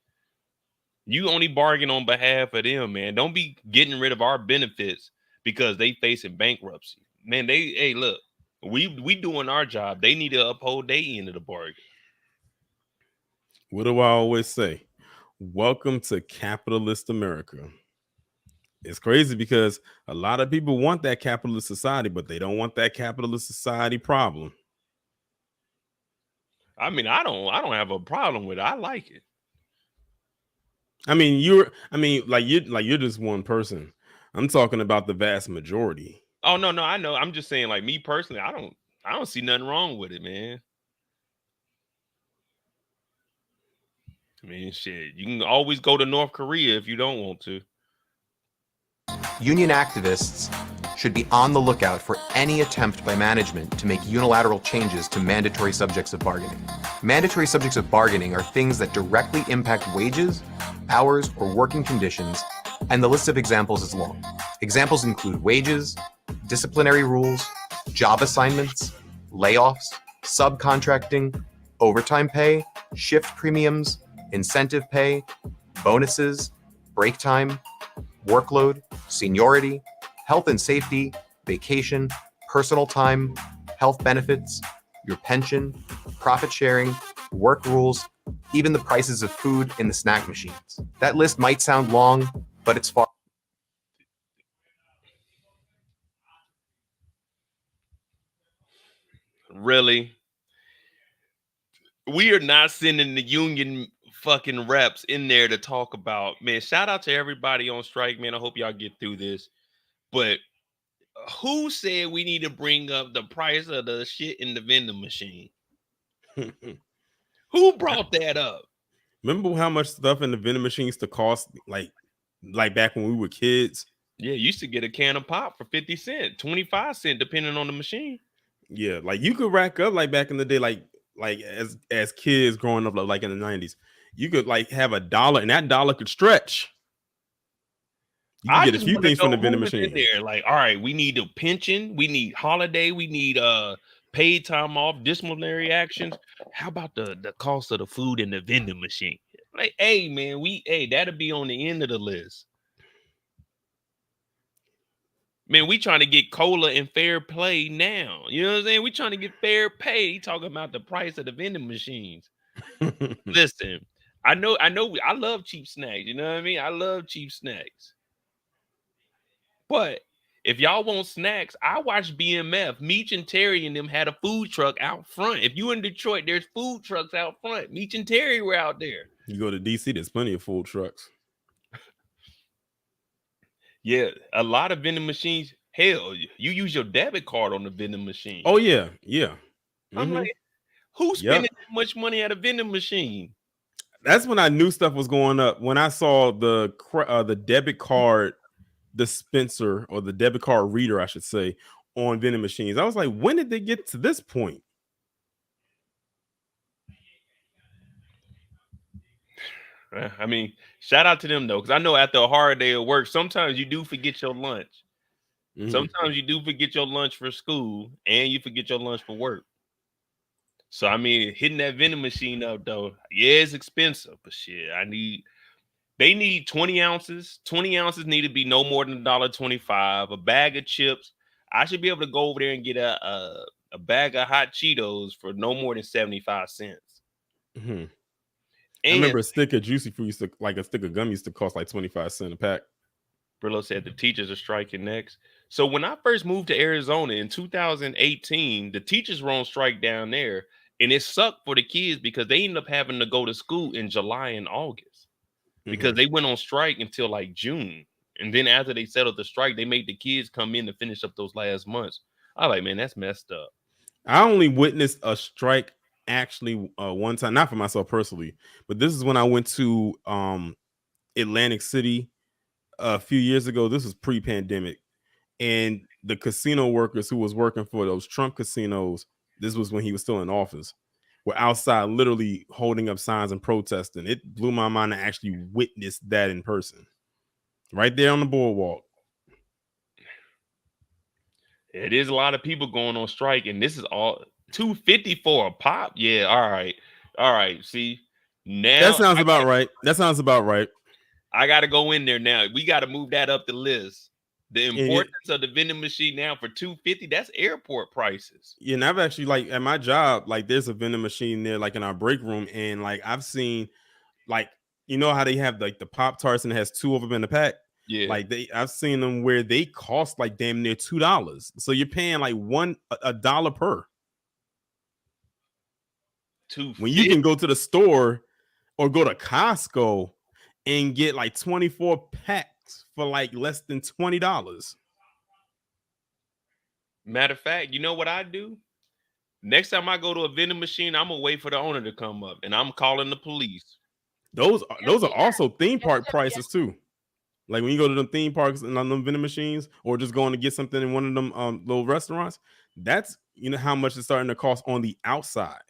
You only bargain on behalf of them, man. Don't be getting rid of our benefits because they facing bankruptcy. Man, hey, look, we doing our job. They need to uphold their end of the bargain. What do I always say? Welcome to capitalist America. It's crazy because a lot of people want that capitalist society, but they don't want that capitalist society problem. I mean, I don't have a problem with it. I like it. You're just one person. I'm talking about the vast majority. Oh, no, I know. I'm just saying, like, me personally, I don't see nothing wrong with it, man. I mean, shit, you can always go to North Korea if you don't want to. Union activists should be on the lookout for any attempt by management to make unilateral changes to mandatory subjects of bargaining. Mandatory subjects of bargaining are things that directly impact wages, hours, or working conditions, and the list of examples is long. Examples include wages, disciplinary rules, job assignments, layoffs, subcontracting, overtime pay, shift premiums, incentive pay, bonuses, break time, workload, seniority, health and safety, vacation, personal time, health benefits, your pension, profit sharing, work rules, even the prices of food in the snack machines. That list might sound long, but it's far. Really? We are not sending the union fucking reps in there to talk about, man. Shout out to everybody on strike, man. I hope y'all get through this. But who said we need to bring up the price of the shit in the vending machine? Who brought that up? Remember how much stuff in the vending machine used to cost, like back when we were kids? Yeah, you used to get a can of pop for 50 cents, 25 cents, depending on the machine. Yeah, like you could rack up like back in the day, like as kids growing up, like in the 90s, you could like have $1 and that dollar could stretch. You can get a few things from the vending machine. There, like, all right, we need a pension, we need holiday, we need paid time off, disciplinary actions. How about the cost of the food in the vending machine? Like, hey man, that'll be on the end of the list. Man, we trying to get COLA and fair play now. You know what I'm saying? We trying to get fair pay. He talking about the price of the vending machines. Listen, I know. I love cheap snacks. You know what I mean? I love cheap snacks. But If y'all want snacks, I watched BMF. Meech and Terry and them had a food truck out front. If you in Detroit, there's food trucks out front. Meech and Terry were out there. You go to DC, there's plenty of food trucks. Yeah, a lot of vending machines. Hell, you use your debit card on the vending machine. Oh yeah, yeah. I'm like, who's spending that much money at a vending machine? That's when I knew stuff was going up. When I saw the debit card dispenser, or the debit card reader, I should say, on vending machines, I was like, when did they get to this point? I mean, shout out to them though, because I know after a hard day of work, sometimes you do forget your lunch. Sometimes you do forget your lunch for school, and you forget your lunch for work. So I mean, hitting that vending machine up though, yeah, it's expensive, but shit, they need 20 ounces. 20 ounces need to be no more than $1.25. A bag of chips. I should be able to go over there and get a bag of hot Cheetos for no more than 75 cents. I remember a stick of Juicy Fruit used to, like a stick of gum used to cost like 25 cents a pack. Brillo said the teachers are striking next. So when I first moved to Arizona in 2018, the teachers were on strike down there, and it sucked for the kids because they ended up having to go to school in July and August because they went on strike until like June. And then after they settled the strike, they made the kids come in to finish up those last months. I was like, man, that's messed up. I only witnessed a strike actually one time, not for myself personally, but this is when I went to Atlantic City a few years ago. This was pre-pandemic, and the casino workers who was working for those Trump casinos, this was when he was still in office, were outside literally holding up signs and protesting. It blew my mind to actually witness that in person, right there on the boardwalk. It is a lot of people going on strike, and this is all $2.50 for a pop. Yeah, all right. See, now that sounds about right. That sounds about right. I got to go in there now. We got to move that up the list. The importance of the vending machine now for $2.50, that's airport prices. Yeah, and I've actually, like, at my job, like, there's a vending machine there, like in our break room, and like I've seen, like, you know how they have like the Pop-Tarts and it has two of them in the pack? Yeah. Like I've seen them where they cost like damn near $2. So you're paying like a dollar per. When you can go to the store or go to Costco and get like 24 packs for like less than $20. Matter of fact, you know what I do? Next time I go to a vending machine, I'm gonna wait for the owner to come up, and I'm calling the police. Those are also theme park prices too. Like when you go to the theme parks and on them vending machines, or just going to get something in one of them little restaurants, that's, you know, how much it's starting to cost on the outside.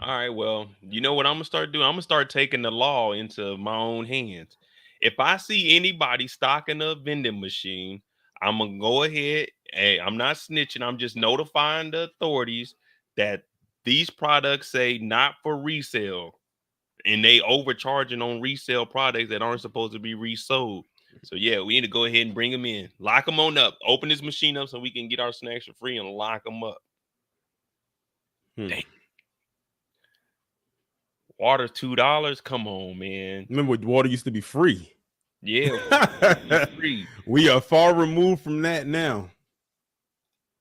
All right, well, you know what I'm gonna start doing? I'm gonna start taking the law into my own hands. If I see anybody stocking a vending machine, I'm gonna go ahead. Hey, I'm not snitching. I'm just notifying the authorities that these products say not for resale, and they overcharging on resale products that aren't supposed to be resold. So yeah, we need to go ahead and bring them in, lock them on up, open this machine up so we can get our snacks for free and lock them up. Dang. Water $2. Come on, man. Remember, water used to be free. Yeah, free. We are far removed from that now.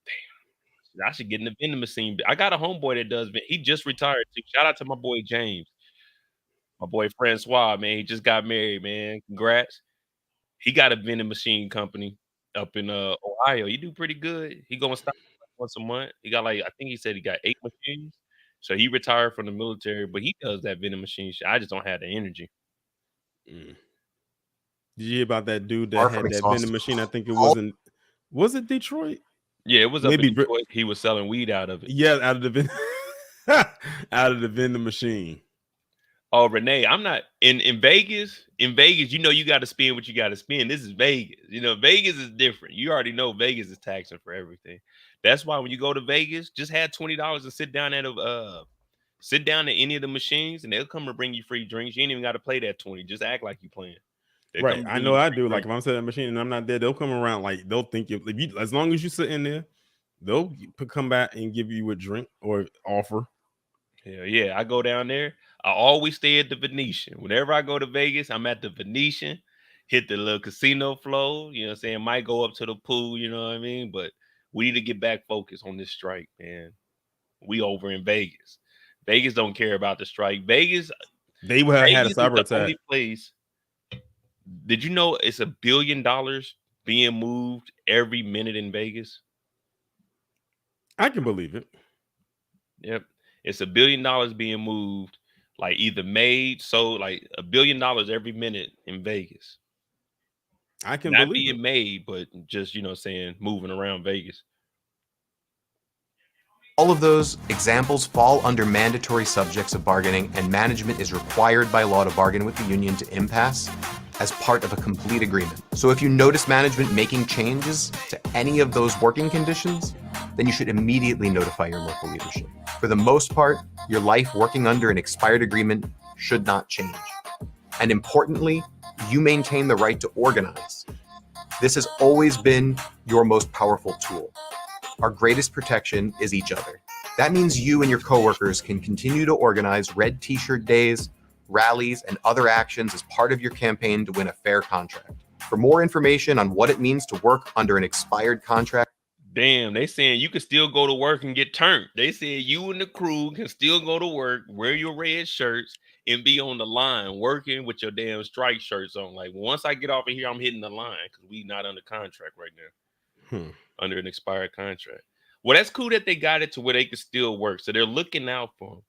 Damn, I should get in the vending machine. I got a homeboy that does. He just retired too. Shout out to my boy James, my boy Francois. Man, he just got married. Man, congrats. He got a vending machine company up in Ohio. He do pretty good. He gonna stop once a month. He got like, I think he said he got 8 machines. So he retired from the military, but he does that vending machine shit. I just don't have the energy. Did you hear about that dude that had that vending machine? I think it was it Detroit? Yeah, it was up in Detroit. He was selling weed out of it. Yeah, out of the out of the vending machine. Oh, Renee, I'm not in Vegas. In Vegas, you know, you got to spend what you got to spend. This is Vegas. You know, Vegas is different. You already know Vegas is taxing for everything. That's why when you go to Vegas, just have $20 and sit down at any of the machines, and they'll come and bring you free drinks. You ain't even got to play that 20. Just act like you playing. Right. I know I do. Like if I'm sitting at a machine and I'm not there, they'll come around. Like they'll think if you, as long as you sit in there, they'll come back and give you a drink or offer. Hell yeah. I go down there. I always stay at the Venetian. Whenever I go to Vegas, I'm at the Venetian. hit the little casino flow. You know what I'm saying? Might go up to the pool. You know what I mean? But we need to get back focused on this strike, man. We over in Vegas. Vegas don't care about the strike. Vegas They would have had a is cyber the attack. only place. Did you know it's $1 billion being moved every minute in Vegas? I can believe it. Yep. It's $1 billion being moved, like either made, so like $1 billion every minute in Vegas. I can Not believe being it. made, but just, you know, saying moving around Vegas. All of those examples fall under mandatory subjects of bargaining, and management is required by law to bargain with the union to impasse as part of a complete agreement. So if you notice management making changes to any of those working conditions, then you should immediately notify your local leadership. For the most part, your life working under an expired agreement should not change. And importantly, you maintain the right to organize. This has always been your most powerful tool. Our greatest protection is each other. That means you and your coworkers can continue to organize red t-shirt days, rallies, and other actions as part of your campaign to win a fair contract. For more information on what it means to work under an expired contract, Damn, they saying you can still go to work and get turned. They said you and the crew can still go to work, wear your red shirts, and be on the line working with your damn strike shirts on. Like, once I get off of here, I'm hitting the line because we not under contract right now. Under an expired contract. Well, that's cool that they got it to where they can still work. So they're looking out for them.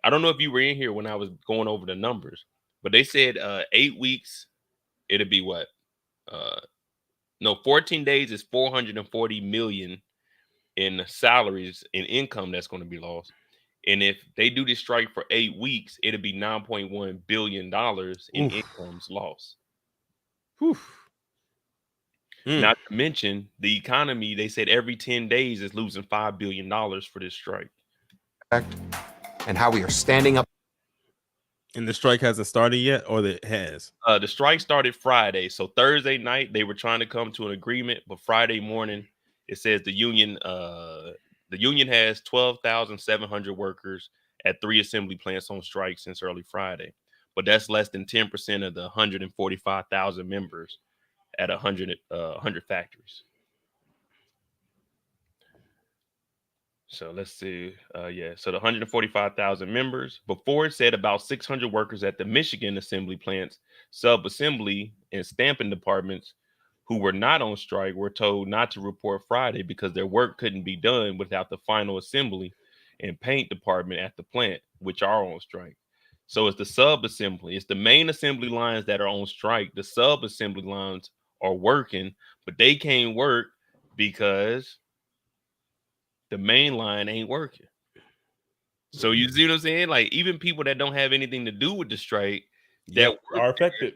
I don't know if you were in here when I was going over the numbers, but they said 8 weeks, it'll be what? 14 days is 440 million in salaries and income that's going to be lost. And if they do this strike for 8 weeks, it'll be $9.1 billion in incomes lost. Not to mention the economy, they said every 10 days is losing $5 billion for this strike. and how we are standing up. And the strike hasn't started yet, or it has? The strike started Friday. So Thursday night, they were trying to come to an agreement, but Friday morning, it says the union has 12,700 workers at 3 assembly plants on strike since early Friday. But that's less than 10% of the 145,000 members at 100 factories. So let's see. So the 145,000 members. Before it said about 600 workers at the Michigan assembly plants, sub-assembly, and stamping departments who were not on strike were told not to report Friday because their work couldn't be done without the final assembly and paint department at the plant, which are on strike. So it's the sub-assembly. It's the main assembly lines that are on strike. The sub-assembly lines are working, but they can't work because the main line ain't working. So you see what I'm saying? Like, even people that don't have anything to do with the strike that are affected.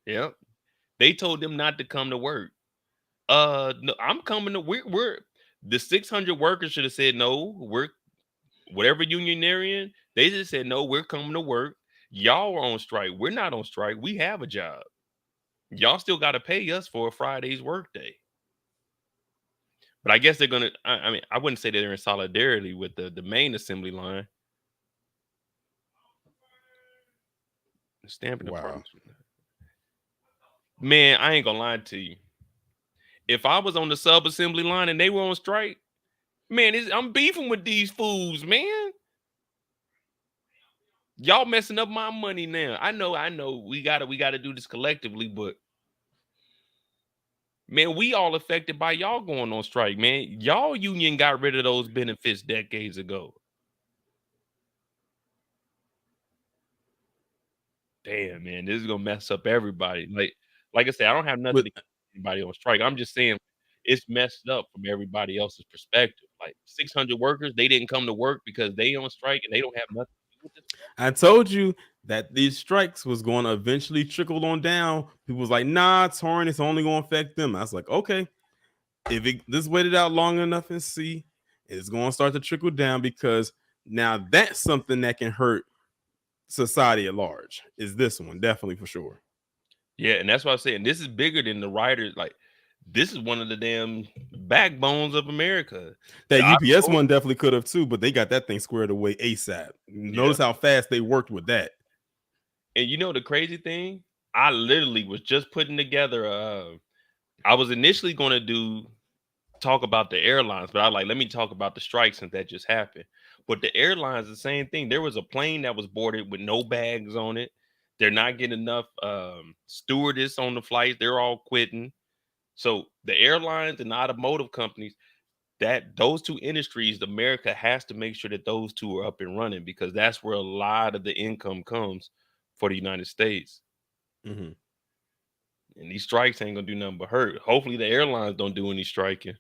Yeah. They told them not to come to work. No, I'm coming to we're the 600 workers should have said no, we're whatever union they're in, they just said no, we're coming to work. Y'all are on strike. We're not on strike. We have a job. Y'all still got to pay us for a Friday's work day. But I guess they're gonna. I mean, I wouldn't say they're in solidarity with the main assembly line. The stamping department. Man, I ain't gonna lie to you. If I was on the sub assembly line and they were on strike, man, I'm beefing with these fools, man. Y'all messing up my money now. I know. We gotta do this collectively, but man, we all affected by y'all going on strike, man. Y'all union got rid of those benefits decades ago. Damn, man, this is gonna mess up everybody. Like I said, I don't have nothing against anybody on strike. I'm just saying it's messed up from everybody else's perspective. Like 600 workers, they didn't come to work because they on strike and they don't have nothing to do with it. I told you that these strikes was going to eventually trickle on down. People was like, nah, Torrent, it's only going to affect them. I was like, okay, if this waited out long enough and see, it's going to start to trickle down, because now that's something that can hurt society at large. Is this one definitely, for sure? Yeah, and that's what I'm saying. This is bigger than the writers. Like, this is one of the damn backbones of America. That UPS one definitely could have too, but they got that thing squared away ASAP. Notice how fast they worked with that. And you know the crazy thing? I literally was just putting together. I was initially going to talk about the airlines, but I like let me talk about the strike since that just happened. But the airlines, the same thing. There was a plane that was boarded with no bags on it. They're not getting enough stewardess on the flight. They're all quitting. So the airlines and the automotive companies, that those two industries, America has to make sure that those two are up and running because that's where a lot of the income comes for the United States. Mhm. And these strikes ain't gonna do nothing but hurt. Hopefully the airlines don't do any striking.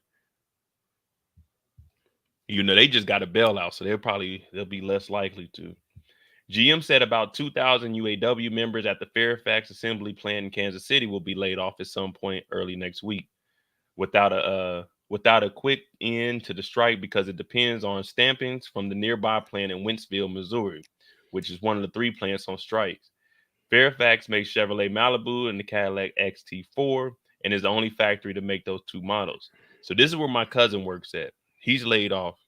You know, they just got a bailout, so they'll be less likely to. GM said about 2,000 UAW members at the Fairfax assembly plant in Kansas City will be laid off at some point early next week without a quick end to the strike because it depends on stampings from the nearby plant in Wentzville, Missouri, which is one of the three plants on strikes. Fairfax makes Chevrolet Malibu and the Cadillac XT4 and is the only factory to make those two models. So this is where my cousin works at. He's laid off.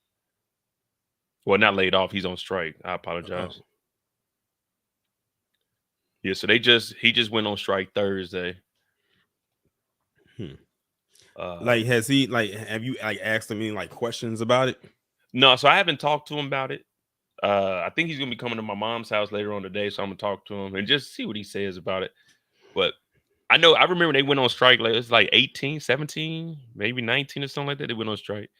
Well, not laid off. He's on strike. I Oh. apologize. Yeah, so he just went on strike Thursday. Hmm. Uh, Like, has he like? Have you like asked him any like questions about it? no, so I haven't talked to him about it. I think he's gonna be coming to my mom's house later on today, so I'm gonna talk to him and just see what he says about it. But I remember they went on strike like it's like 18, 17, maybe 19 or something like that. They went on strike.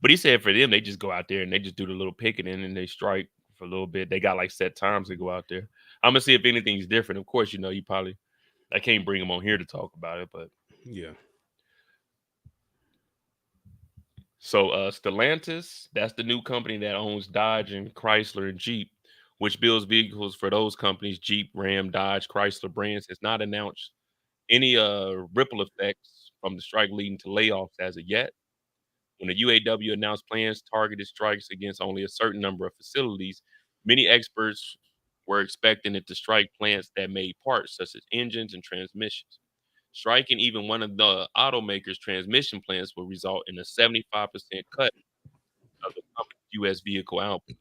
But he said for them, they just go out there and they just do the little picketing and they strike for a little bit. They got like set times to go out there. I'm gonna see if anything's different. Of course, you know, I can't bring him on here to talk about it, but Yeah. so Stellantis, that's the new company that owns Dodge and Chrysler and Jeep, which builds vehicles for those companies, Jeep, Ram, Dodge, Chrysler brands, has not announced any ripple effects from the strike leading to layoffs as of yet. When the UAW announced plans targeted strikes against only a certain number of facilities, many experts were expecting it to strike plants that made parts such as engines and transmissions. Striking even one of the automakers' transmission plants will result in a 75% cut of the company's U.S. vehicle output.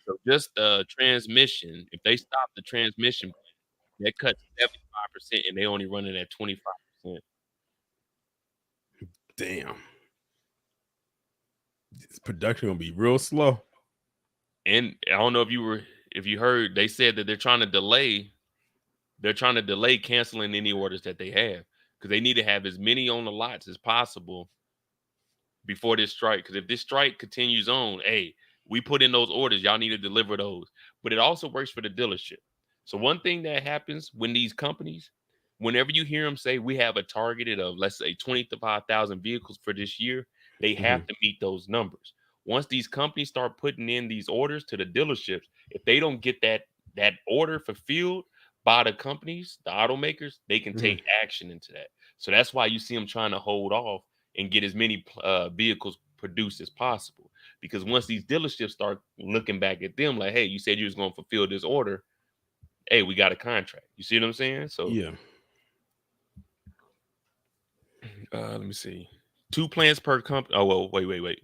So just the transmission, if they stop the transmission, that cuts 75%, and they only run it at 25%. Damn. This production gonna be real slow. And I don't know if you heard, they said that they're trying to delay canceling any orders that they have because they need to have as many on the lots as possible before this strike. Because if this strike continues on, hey, we put in those orders, y'all need to deliver those. But it also works for the dealership. So one thing that happens when these companies, whenever you hear them say we have a targeted of let's say 25,000 vehicles for this year, they Mhm. have to meet those numbers. Once these companies start putting in these orders to the dealerships, if they don't get that order fulfilled by the companies, the automakers, they can Mhm. take action into that. So that's why you see them trying to hold off and get as many vehicles produced as possible. Because once these dealerships start looking back at them like, hey, you said you was going to fulfill this order. Hey, we got a contract. You see what I'm saying? So Yeah. let me see. Two plants per company. Oh, well, wait.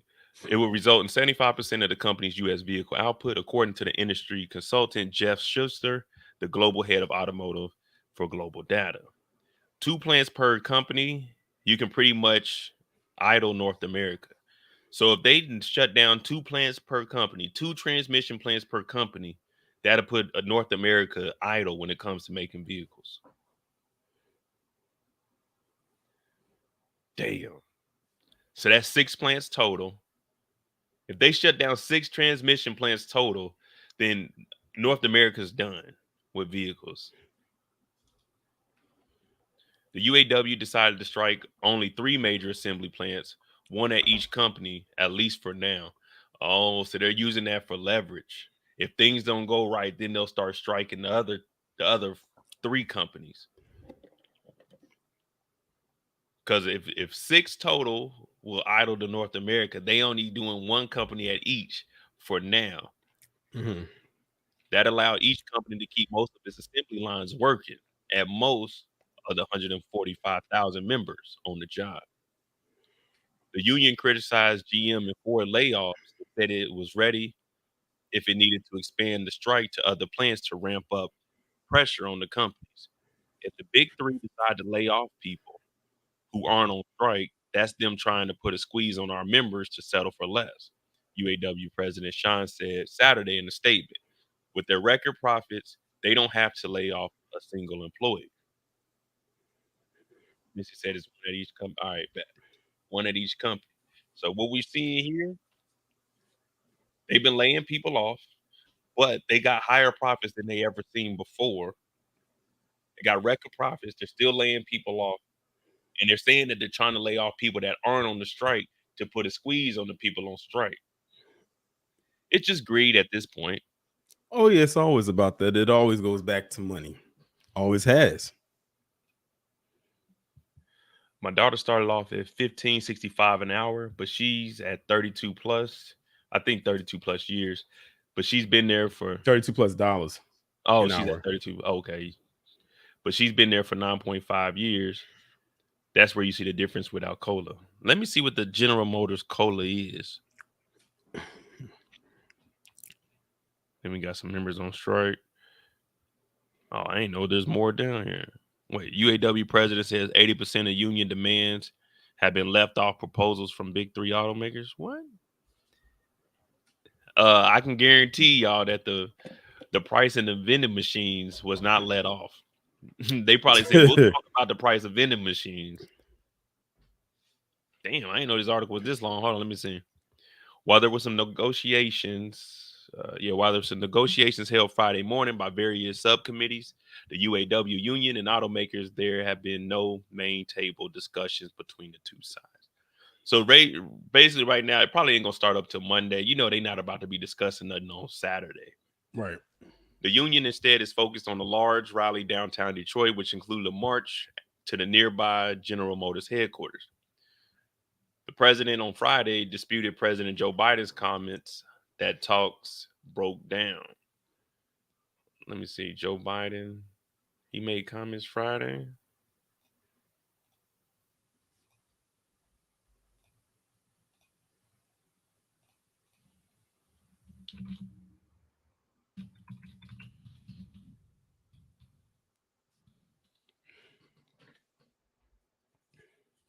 It will result in 75% of the company's U.S. vehicle output, according to the industry consultant Jeff Schuster, the global head of automotive for Global Data. Two plants per company, you can pretty much idle North America. So if they shut down two plants per company, two transmission plants per company, that'll put North America idle when it comes to making vehicles. Damn. So that's six plants total. If they shut down six transmission plants total, then North America's done with vehicles. The UAW decided to strike only three major assembly plants, one at each company, at least for now. Oh, so they're using that for leverage. If things don't go right, then they'll start striking the other three companies. Because if six total will idle to North America, they only doing one company at each for now. Mhm. That allowed each company to keep most of its assembly lines working at most of the 145,000 members on the job. The union criticized GM and Ford layoffs and said it was ready if it needed to expand the strike to other plants to ramp up. pressure on the companies. If the big three decide to lay off people who aren't on strike, that's them trying to put a squeeze on our members to settle for less. UAW President Sean said Saturday in a statement, with their record profits, they don't have to lay off a single employee. Missy said it's one at each company. All right, bet. One at each company. So what we're seeing here, they've been laying people off, but they got higher profits than they ever seen before. They got record profits. They're still laying people off. And they're saying that they're trying to lay off people that aren't on the strike to put a squeeze on the people on strike. It's just greed at this point. Oh yeah, it's always about that. It always goes back to money. Always has. My daughter started off at $15.65 an hour, but she's at 32 plus. I think 32 plus years. But she's been there for $32+ oh, an she's hour. at 32. Okay. But she's been there for 9.5 years. That's where you see the difference with Alcoa. Let me see what the General Motors cola is. Then we got some members on strike. Oh, I ain't know there's more down here. Wait, UAW president says 80% of union demands have been left off proposals from big three automakers. What? I can guarantee y'all that the price in the vending machines was not let off. They probably said we'll talk about the price of vending machines. Damn, I didn't know this article was this long. Hold on, let me see. While there were some negotiations, held Friday morning by various subcommittees, the UAW union and automakers, there have been no main table discussions between the two sides. So basically right now, it probably ain't going to start up till Monday. You know, they're not about to be discussing nothing on Saturday. Right. The union instead is focused on a large rally downtown Detroit, which included a march to the nearby General Motors headquarters. The president on Friday disputed President Joe Biden's comments that talks broke down. Let me see. Joe Biden, he made comments Friday.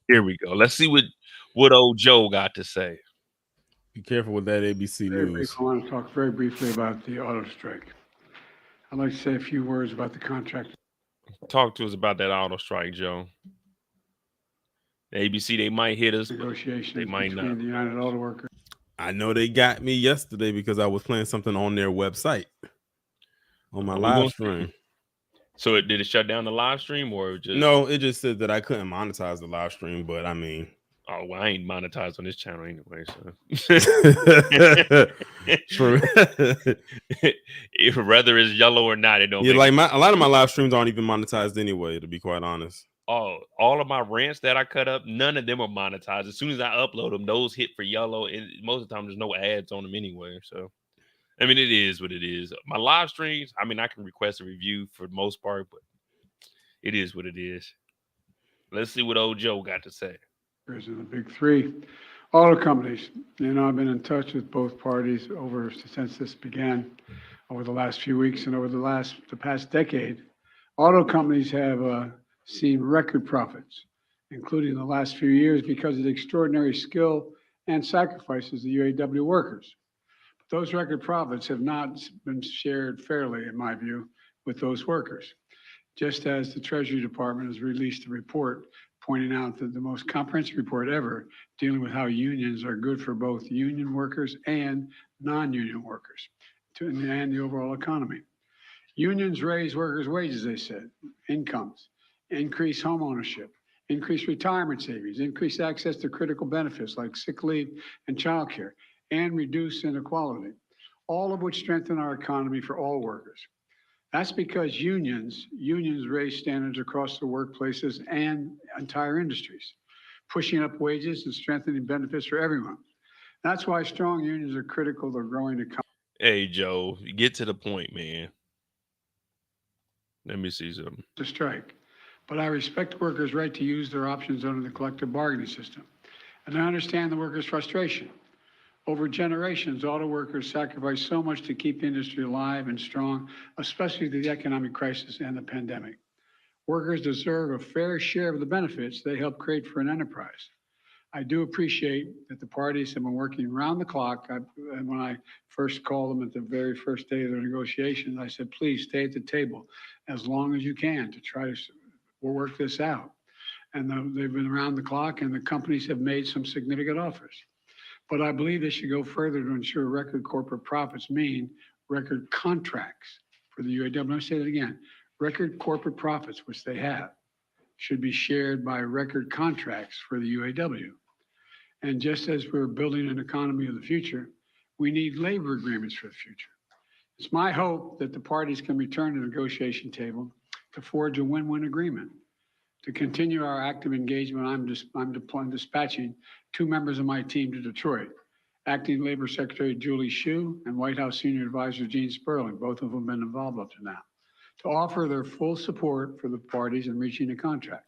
Here we go. Let's see what old Joe got to say. Be careful with that ABC News. I want to talk very briefly about the auto strike. I'd like to say a few words about the contract. Talk to us about that auto strike, Joe. The ABC, they might hit us, Negotiations they might between not. the United Auto Workers. I know they got me yesterday because I was playing something on their website on my live stream. So did it shut down the live stream or just? No, it just said that I couldn't monetize the live stream, but I mean, oh, well, I ain't monetized on this channel anyway, so true. Whether it's yellow or not, it don't. Yeah, like a lot of my live streams aren't even monetized anyway, to be quite honest. Oh, all of my rants that I cut up, none of them are monetized. As soon as I upload them, those hit for yellow, and most of the time there's no ads on them anyway. So, I mean, it is what it is. My live streams, I mean, I can request a review for the most part, but it is what it is. Let's see what old Joe got to say. And the big three auto companies. You know, I've been in touch with both parties since this began over the last few weeks and over the past decade. Auto companies have seen record profits, including the last few years, because of the extraordinary skill and sacrifices of the UAW workers. But those record profits have not been shared fairly, in my view, with those workers. Just as the Treasury Department has released a report pointing out that the most comprehensive report ever dealing with how unions are good for both union workers and non-union workers and the overall economy. Unions raise workers' wages, they said, incomes, increase home ownership, increase retirement savings, increase access to critical benefits like sick leave and childcare, and reduce inequality, all of which strengthen our economy for all workers. That's because unions raise standards across the workplaces and entire industries, pushing up wages and strengthening benefits for everyone. That's why strong unions are critical to growing economy. Hey, Joe, get to the point, man. Let me see something. To strike. But I respect workers' right to use their options under the collective bargaining system. And I understand the workers' frustration. Over generations, auto workers sacrificed so much to keep the industry alive and strong, especially through the economic crisis and the pandemic. Workers deserve a fair share of the benefits they helped create for an enterprise. I do appreciate that the parties have been working around the clock. And when I first called them at the very first day of the negotiations, I said, please stay at the table as long as you can to try to work this out. And they've been around the clock, and the companies have made some significant offers. But I believe they should go further to ensure record corporate profits mean record contracts for the UAW. I'm going to say that again. Record corporate profits, which they have, should be shared by record contracts for the UAW. And just as we're building an economy of the future, we need labor agreements for the future. It's my hope that the parties can return to the negotiation table to forge a win-win agreement. To continue our active engagement, I'm dispatching 2 members of my team to Detroit, Acting Labor Secretary Julie Hsu and White House Senior Advisor Gene Sperling, both of them have been involved up to now, to offer their full support for the parties in reaching a contract.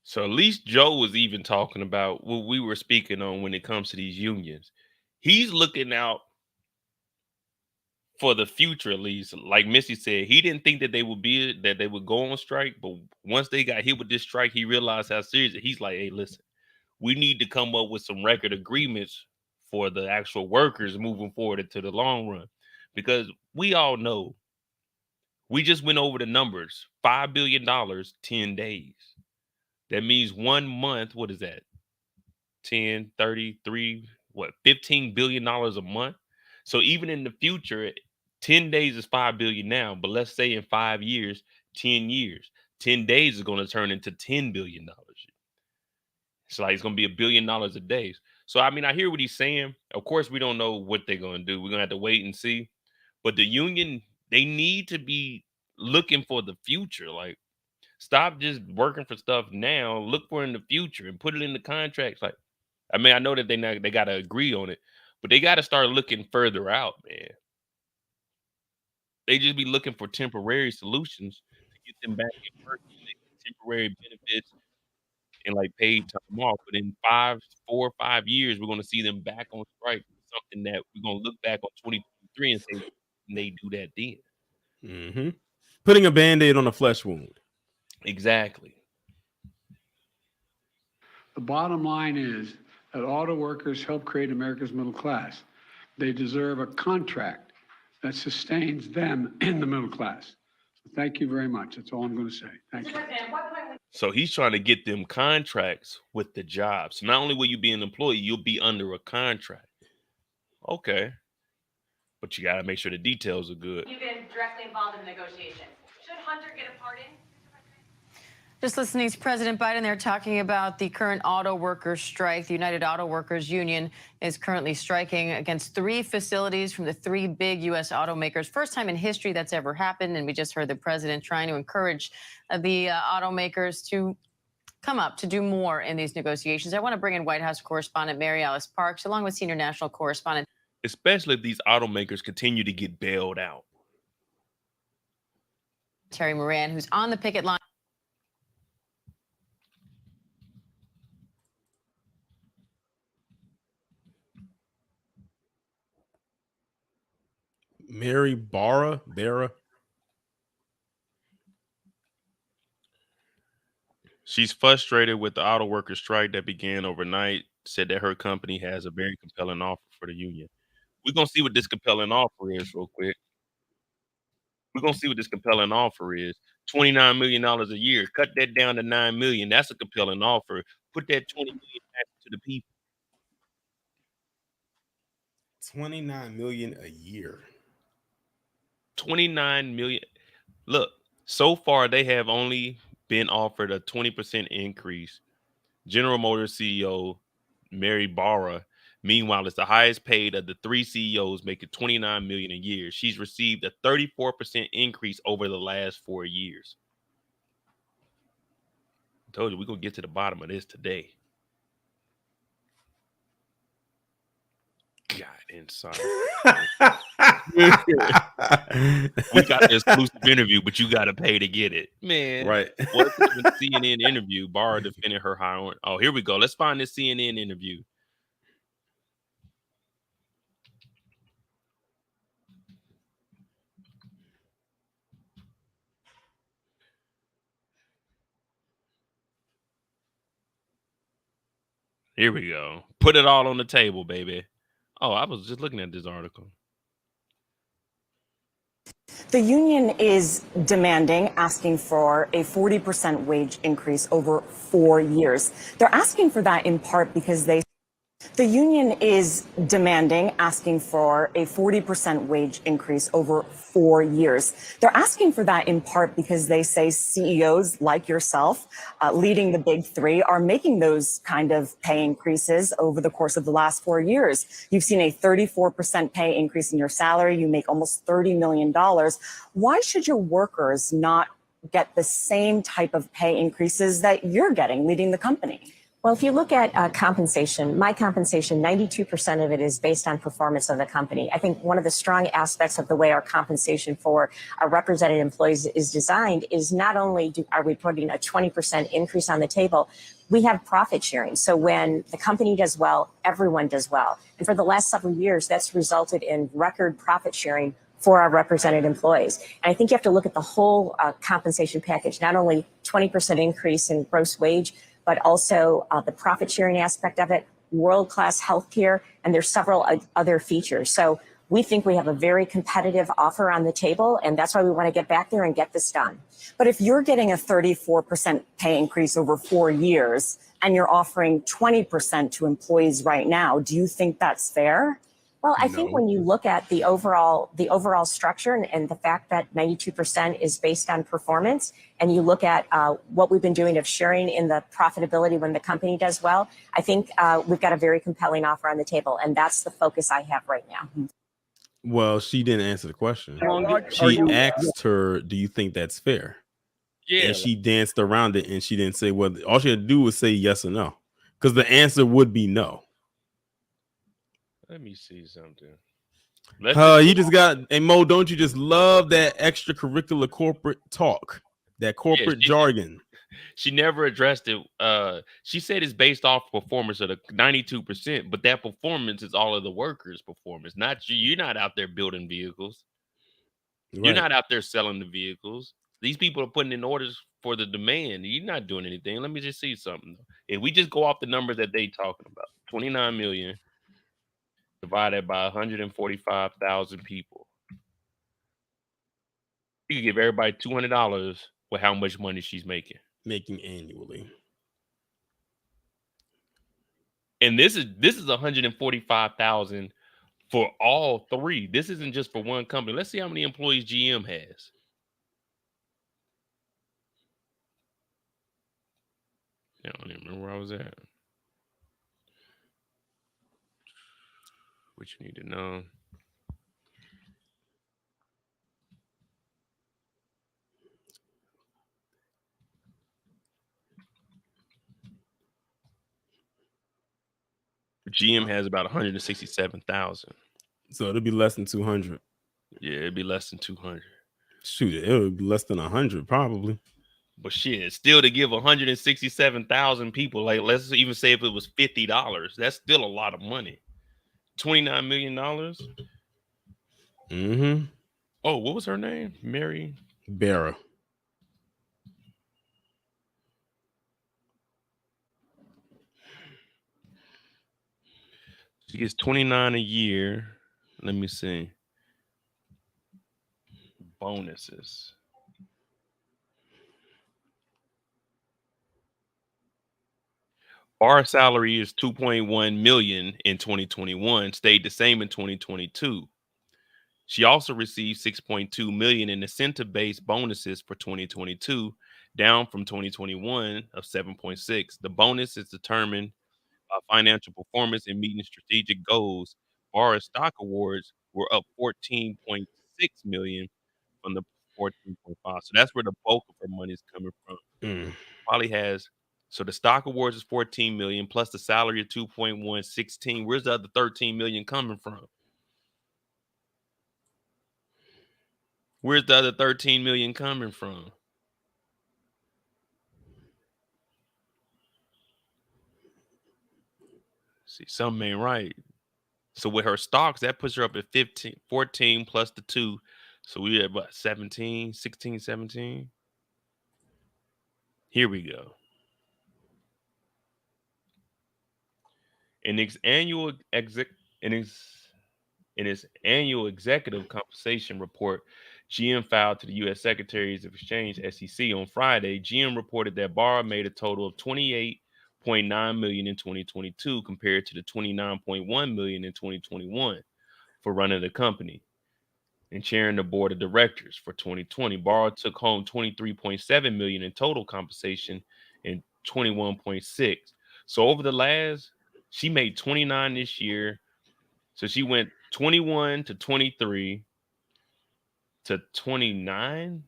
So at least Joe was even talking about what we were speaking on when it comes to these unions. He's looking out for the future, at least. Like Missy said, he didn't think that they would go on strike, but once they got hit with this strike, he realized how serious it. He's like, hey, listen, we need to come up with some record agreements for the actual workers moving forward into the long run. Because we all know, we just went over the numbers, $5 billion, 10 days. That means 1 month, what is that? 10, 33, $15 billion a month? So even in the future, 10 days is 5 billion now, but let's say in 5 years, 10 years, 10 days is going to turn into $10 billion. It's like it's going to be $1 billion a day. So, I mean, I hear what he's saying. Of course, we don't know what they're going to do. We're going to have to wait and see. But the union, they need to be looking for the future. Like, stop just working for stuff now. Look for in the future and put it in the contracts. Like, I mean, I know that they got to agree on it, but they got to start looking further out, man. They just be looking for temporary solutions to get them back in work, temporary benefits and like paid time off. But in 4 or 5 years, we're going to see them back on strike. Something that we're going to look back on 2023 and say, they do that then. Mm-hmm. Putting a Band-Aid on a flesh wound. Exactly. The bottom line is that auto workers help create America's middle class. They deserve a contract that sustains them in the middle class. So thank you very much. That's all I'm going to say. Thank you. So he's trying to get them contracts with the job. So not only will you be an employee, you'll be under a contract. Okay. But you got to make sure the details are good. You've been directly involved in the negotiations. Should Hunter get a pardon? Just listening to President Biden, they're talking about the current auto workers strike. The United Auto Workers Union is currently striking against 3 facilities from the 3 big U.S. automakers. First time in history that's ever happened. And we just heard the president trying to encourage the automakers to come up to do more in these negotiations. I want to bring in White House correspondent Mary Alice Parks, along with senior national correspondent. Especially if these automakers continue to get bailed out. Terry Moran, who's on the picket line. Mary Barra. She's frustrated with the auto workers strike that began overnight, said that her company has a very compelling offer for the union. We're going to see what this compelling offer is real quick. We're going to see what this compelling offer is. $29 million a year. Cut that down to $9 million. That's a compelling offer. Put that $20 million back to the people. $29 million a year. 29 million. Look, so far they have only been offered a 20% increase. General Motors CEO Mary Barra, meanwhile, is the highest paid of the 3 CEOs, making $29 million a year. She's received a 34% increase over the last 4 years. I told you we're gonna get to the bottom of this today. God, inside. We got the exclusive interview, but you got to pay to get it, man. Right. What's the CNN interview? Barra defending her high. Oh, here we go. Let's find this CNN interview. Here we go. Put it all on the table, baby. Oh, I was just looking at this article. The union is demanding, asking for a 40% wage increase over 4 years. They're asking for that in part because the union is demanding, asking for a 40% wage increase over 4 years. They're asking for that in part because they say CEOs like yourself, leading the big three, are making those kind of pay increases over the course of the last 4 years. You've seen a 34% pay increase in your salary. You make almost $30 million. Why should your workers not get the same type of pay increases that you're getting leading the company? Well, if you look at compensation, my compensation, 92% of it is based on performance of the company. I think one of the strong aspects of the way our compensation for our represented employees is designed is not only are we putting a 20% increase on the table, we have profit sharing. So when the company does well, everyone does well. And for the last several years, that's resulted in record profit sharing for our represented employees. And I think you have to look at the whole compensation package, not only 20% increase in gross wage, but also the profit sharing aspect of it, world-class healthcare, and there's several other features. So we think we have a very competitive offer on the table, and that's why we want to get back there and get this done. But if you're getting a 34% pay increase over 4 years and you're offering 20% to employees right now, do you think that's fair? Well, I think when you look at the overall structure and the fact that 92% is based on performance, and you look at what we've been doing of sharing in the profitability when the company does well, I think we've got a very compelling offer on the table, and that's the focus I have right now. Well, she didn't answer the question. She asked her, "Do you think that's fair?" Yeah. And she danced around it, and she didn't say what. All she had to do was say yes or no, because the answer would be no. Let me see something. You just got, hey Mo, don't you just love that extracurricular corporate talk, that corporate jargon? She never addressed it. She said it's based off performance of the 92%, but that performance is all of the workers' performance, not you. You're not out there building vehicles. Right. You're not out there selling the vehicles. These people are putting in orders for the demand. You're not doing anything. Let me just see something. If we just go off the numbers that they talking about, 29 million divided by 145,000 people, you could give everybody $200 with how much money she's making Annually. And this is 145,000 for all three. This isn't just for one company. Let's see how many employees GM has. I don't even remember where I was at. What you need to know. GM has about 167,000. So it'll be less than 200. Yeah, it'd be less than 200. Shoot, it would be less than 100 probably. But shit, still to give 167,000 people, like let's even say if it was $50, that's still a lot of money. $29 million. Mm-hmm. Oh, what was her name? Mary Barra. She gets 29 a year. Let me see. Bonuses. Our salary is 2.1 million in 2021, stayed the same in 2022. She also received 6.2 million in incentive-based bonuses for 2022, down from 2021 of 7.6. The bonus is determined by financial performance and meeting strategic goals. Barra's stock awards were up 14.6 million from the 14.5. So that's where the bulk of her money is coming from. Probably has, so the stock awards is 14 million plus the salary of 2.1, 16. Where's the other 13 million coming from? Where's the other 13 million coming from? See, something ain't right. So with her stocks, that puts her up at 14 plus the 2. So we at what, 17, 16, 17? Here we go. In its annual exec in its annual executive compensation report, GM filed to the U.S. Secretaries of Exchange (SEC) on Friday. GM reported that Barr made a total of $28.9 million in 2022, compared to the $29.1 million in 2021 for running the company and chairing the board of directors. For 2020, Barr took home $23.7 million in total compensation and 21.6. So over the last, she made 29 this year. So she went 21 to 23 to 29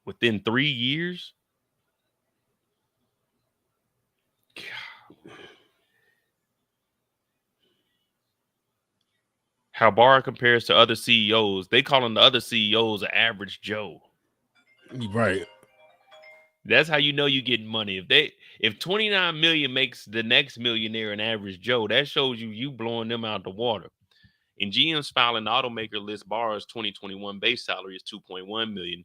within 3 years. How Barr compares to other CEOs, they call the other CEOs an average Joe. Right. That's how you know you getting money. If 29 million makes the next millionaire an average Joe, that shows you blowing them out the water. In GM's filing, the automaker list Barr's 2021 base salary is 2.1 million,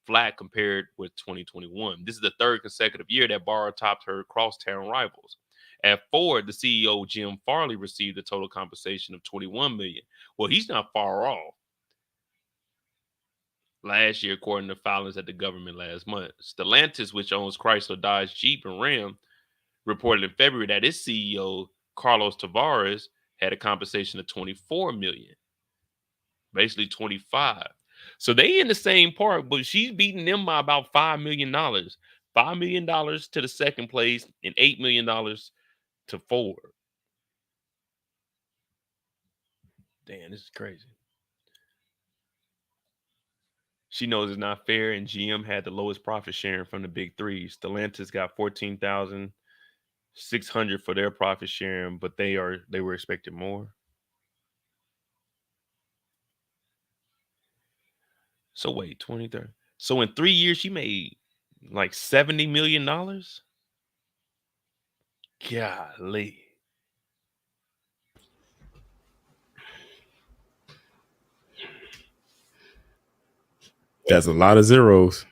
flat compared with 2021. This is the third consecutive year that Barr topped her crosstown rivals. At Ford, the CEO Jim Farley received a total compensation of 21 million. Well, he's not far off. Last year, according to filings at the government last month, Stellantis, which owns Chrysler, Dodge, Jeep, and Ram, reported in February that its CEO Carlos Tavares had a compensation of 24 million, basically 25. So they in the same part, but she's beating them by about $5 million. $5 million to the second place and $8 million to Ford. Damn, this is crazy. She knows it's not fair, and GM had the lowest profit sharing from the big three. Stellantis got 14,600 for their profit sharing, but they were expecting more. So wait, 2030. So in 3 years, she made like $70 million. Golly. That's a lot of zeros.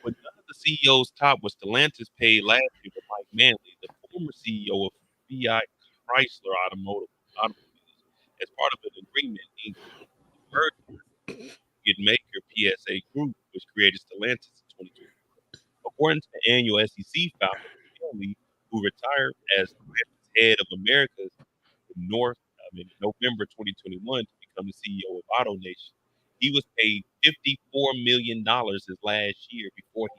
But none of the CEOs top was Stellantis paid last year with Mike Manley, the former CEO of Fiat Chrysler Automobiles. As part of an agreement, the merger maker PSA Group, which created Stellantis in 2020. According to the annual SEC filing, Manley, who retired as head of Americas in November 2021 to become the CEO of AutoNation, he was paid $54 million his last year before he.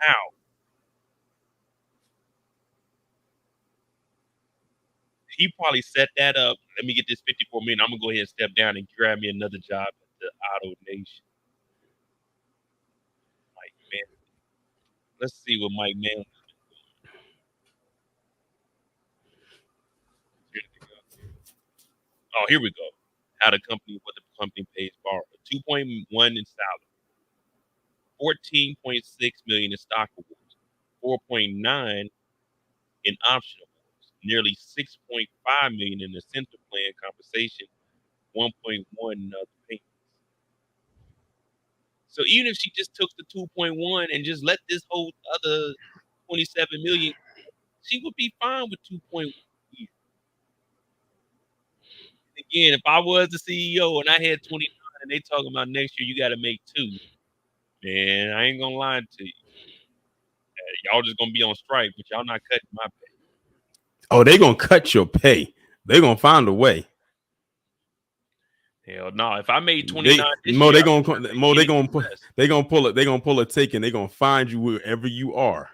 How? He probably set that up. Let me get this 54 million. I'm gonna go ahead and step down and grab me another job at the AutoNation. Mike Manley. Let's see what Mike Manley. Oh, here we go. What the company pays Barr. 2.1 in salary, 14.6 million in stock awards, 4.9 in option awards, nearly 6.5 million in incentive plan compensation, 1.1 in other payments. So even if she just took the 2.1 and just let this whole other 27 million, she would be fine with 2.1. Again, if I was the CEO and I had 29 and they talking about next year you got to make 2, man, I ain't gonna lie to you. Y'all just gonna be on strike, but y'all not cutting my pay. Oh, they gonna cut your pay. They gonna find a way. Hell no! If I made 29, they gonna pull a take and they gonna find you wherever you are.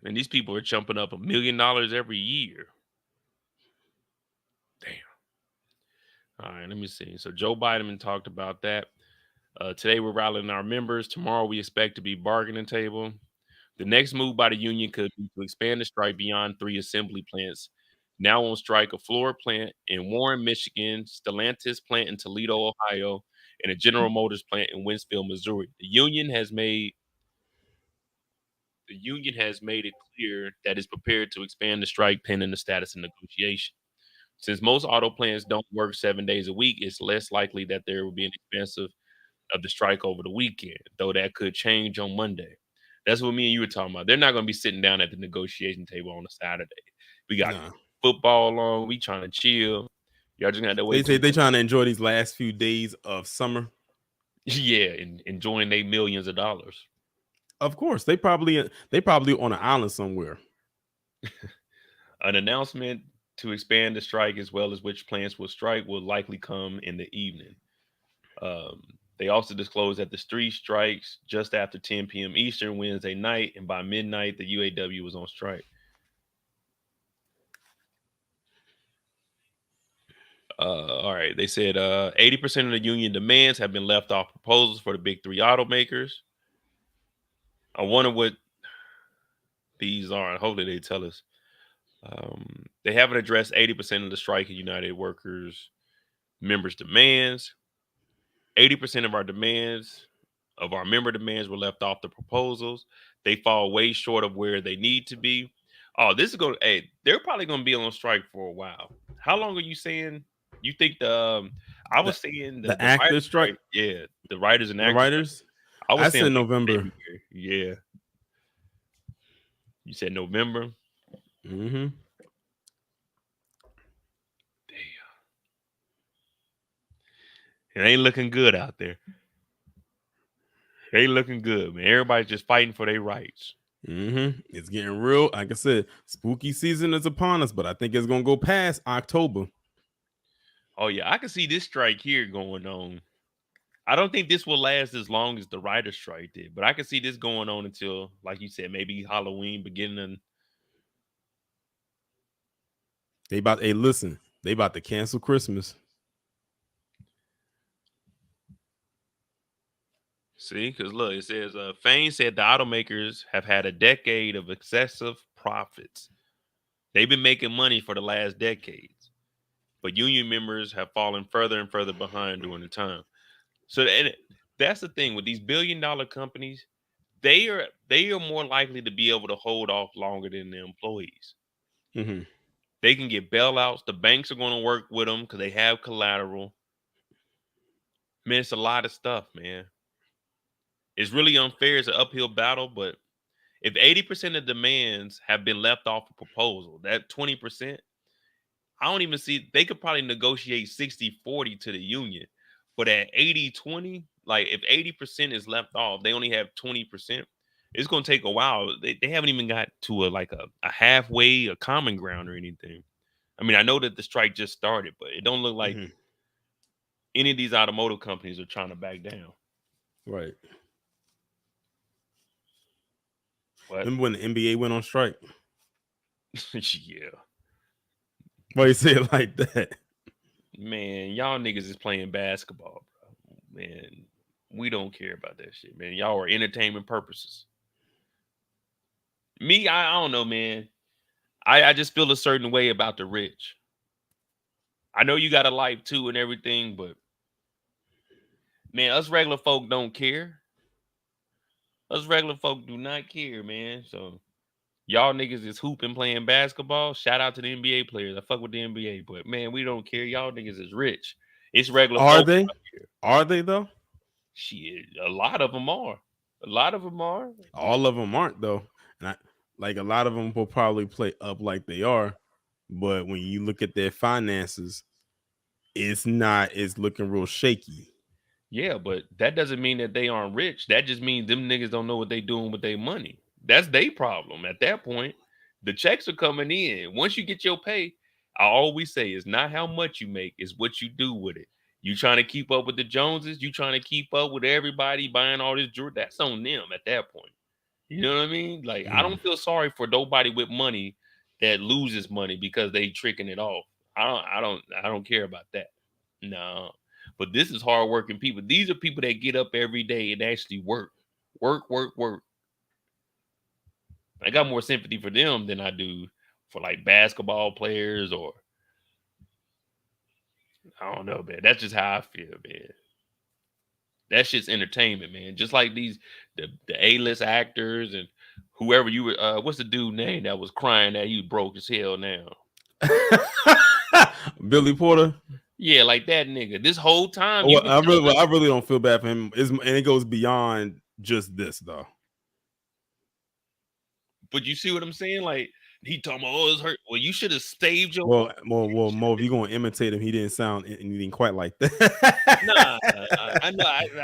And these people are jumping up $1 million every year. Damn. All right, let me see. So Joe Biden talked about that. Today we're rallying our members. Tomorrow we expect to be bargaining table. The next move by the union could be to expand the strike beyond 3 assembly plants. Now on strike, a Ford plant in Warren, Michigan, Stellantis plant in Toledo, Ohio, and a General Motors plant in Winsfield, Missouri. The union has made it clear that it's prepared to expand the strike pending the status of negotiation. Since most auto plants don't work 7 days a week, it's less likely that there will be an expensive of the strike over the weekend, though that could change on Monday. That's what me and you were talking about. They're not going to be sitting down at the negotiation table on a Saturday. We got Nah. football on. We trying to chill. Y'all just got to They wait. say they trying to enjoy these last few days of summer. Yeah, and enjoying their millions of dollars. Of course, they probably on an island somewhere. An announcement to expand the strike as well as which plants will strike will likely come in the evening. They also disclosed that the street strikes just after 10 p.m. Eastern Wednesday night, and by midnight, the UAW was on strike. All right. They said 80% of the union demands have been left off proposals for the big three automakers. I wonder what these are. Hopefully they tell us. They haven't addressed 80% of the striking United Workers members' demands. 80% of our member demands were left off the proposals. They fall way short of where they need to be. Oh, this is going to, hey, they're probably going to be on strike for a while. How long are you saying? You think I was saying the actors writers' strike? Yeah, the writers and The actors. writers? I said November. February. Yeah. You said November? Mm-hmm. It ain't looking good out there. It ain't looking good, man. Everybody's just fighting for their rights. Mm-hmm. It's getting real. Like I said, spooky season is upon us, but I think it's gonna go past October. Oh yeah, I can see this strike here going on. I don't think this will last as long as the writer's strike did, but I can see this going on until, like you said, maybe Halloween beginning. They about to cancel Christmas. See, because look, it says Fain said the automakers have had a decade of excessive profits. They've been making money for the last decades, but union members have fallen further and further behind during the time. So that's the thing with these billion-dollar companies. They are more likely to be able to hold off longer than the employees. Mm-hmm. They can get bailouts. The banks are going to work with them because they have collateral. Man, it's a lot of stuff, man. It's really unfair. It's an uphill battle, but if 80% of demands have been left off a proposal, that 20%, I don't even see, they could probably negotiate 60-40 to the union. But at 80-20, like if 80% is left off, they only have 20%. It's going to take a while. They haven't even got to a halfway, a common ground or anything. I mean, I know that the strike just started, but it don't look like any of these automotive companies are trying to back down. Right. What? Remember when the NBA went on strike? Yeah. Why you say it like that? Man, y'all niggas is playing basketball, bro. Man, we don't care about that shit, man. Y'all are entertainment purposes. Me, I don't know, man. I just feel a certain way about the rich. I know you got a life too and everything, but man, us regular folk don't care. Us regular folk do not care, man. So y'all niggas is hooping playing basketball. Shout out to the NBA players. I fuck with the NBA, but man, we don't care. Y'all niggas is rich. It's regular Are folk they? out here. Are they though? Shit, a lot of them are. A lot of them are. All of them aren't though. And like a lot of them will probably play up like they are, but when you look at their finances, it's looking real shaky. Yeah, but that doesn't mean that they aren't rich. That just means them niggas don't know what they doing with their money. That's their problem. At that point, the checks are coming in. Once you get your pay, I always say it's not how much you make, it's what you do with it. You trying to keep up with the Joneses, you trying to keep up with everybody buying all this jewelry. That's on them at that point. You know what I mean? Like, I don't feel sorry for nobody with money that loses money because they tricking it off. I don't care about that. No. But this is hardworking people. These are people that get up every day and actually work. Work. I got more sympathy for them than I do for like basketball players or I don't know, man. That's just how I feel, man. That shit's entertainment, man. Just like the A-list actors and whoever you were. What's the dude name that was crying that he broke as hell now? Billy Porter. Yeah, like that nigga. This whole time, Well, I really don't feel bad for him. And it goes beyond just this, though. but you see what I'm saying? Like he talking about, oh, it's hurt. Well, you should have saved your. Well, Mo, if you're gonna imitate him, he didn't sound anything quite like that. Nah, I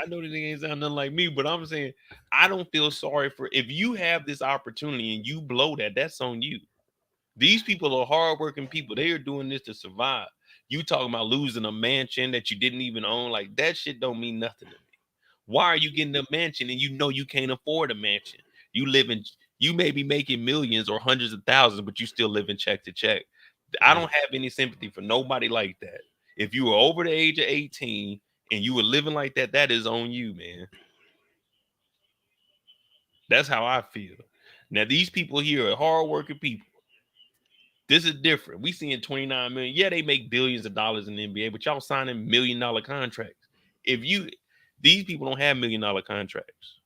know the nigga ain't sound nothing like me, but I'm saying I don't feel sorry for if you have this opportunity and you blow that. That's on you. These people are hardworking people. They are doing this to survive. You talking about losing a mansion that you didn't even own? Like that shit don't mean nothing to me. Why are you getting a mansion and you know you can't afford a mansion? You may be making millions or hundreds of thousands, but you still living check to check. I don't have any sympathy for nobody like that. If you were over the age of 18 and you were living like that, that is on you, man. That's how I feel. Now, these people here are hardworking people. This is different. We seeing 29 million. Yeah, they make billions of dollars in the NBA, but y'all signing $1 million contracts. These people don't have $1 million contracts.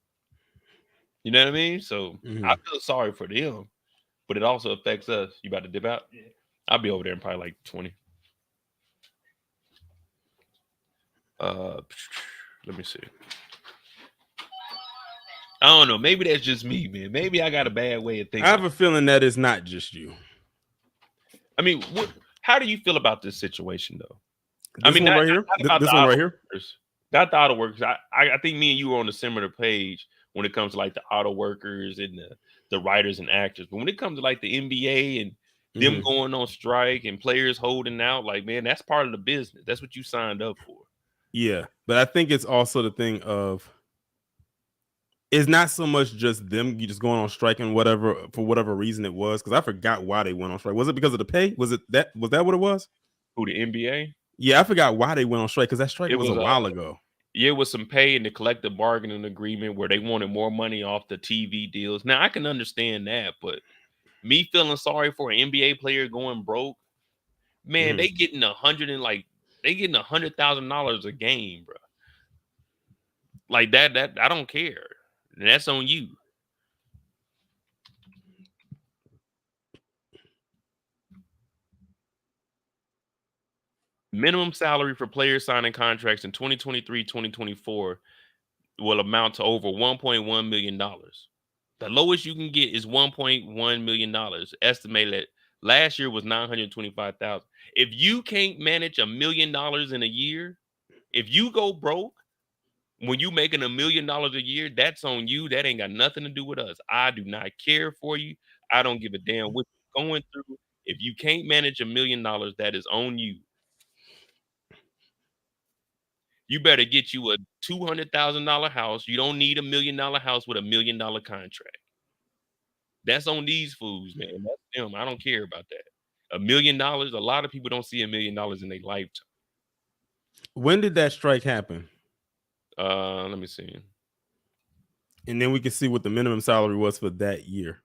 You know what I mean? So I feel sorry for them, but it also affects us. You about to dip out? Yeah. I'll be over there in probably like 20. Let me see. I don't know. Maybe that's just me, man. Maybe I got a bad way of thinking. I have a feeling that it's not just you. I mean, how do you feel about this situation, though? This one right here? This one right here? Not the auto workers. I think me and you were on a similar page when it comes to like the auto workers and the writers and actors. But when it comes to like the NBA and them going on strike and players holding out, like, man, that's part of the business. That's what you signed up for. Yeah, but I think it's also the thing of it's not so much just them just going on strike and whatever for whatever reason it was, because I forgot why they went on strike. Was it because of the pay? Was that what it was? Who, the NBA? Yeah, I forgot why they went on strike because that strike was a while ago. Yeah, it was some pay in the collective bargaining agreement where they wanted more money off the TV deals. Now I can understand that, but me feeling sorry for an NBA player going broke, man, they getting $100,000 a game, bro. Like that I don't care. And that's on you. Minimum salary for players signing contracts in 2023-2024 will amount to over $1.1 million. The lowest you can get is $1.1 million. Estimated that last year was $925,000. If you can't manage $1 million in a year, if you go broke when you making $1 million a year, that's on you. That ain't got nothing to do with us. I do not care for you. I don't give a damn what you're going through. If you can't manage $1 million, that is on you. You better get you a $200,000 house. You don't need $1 million house with $1 million contract. That's on these fools, man. That's them. I don't care about that. $1 million. A lot of people don't see $1 million in their lifetime. When did that strike happen? Let me see. And then we can see what the minimum salary was for that year.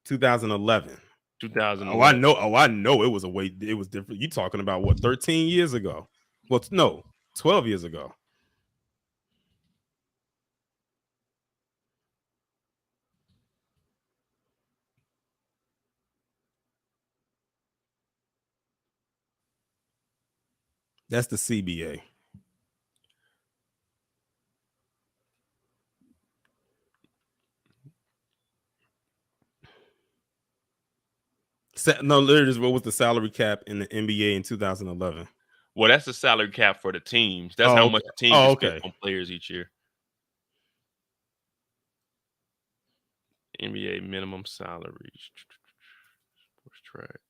2011. 2011. I know it was it was different. You talking about what, 13 years ago? Well, no, 12 years ago. That's the CBA. No, literally, what was the salary cap in the NBA in 2011? Well, that's the salary cap for the teams. That's how much the team can spend on players each year. NBA minimum salaries. Sports track.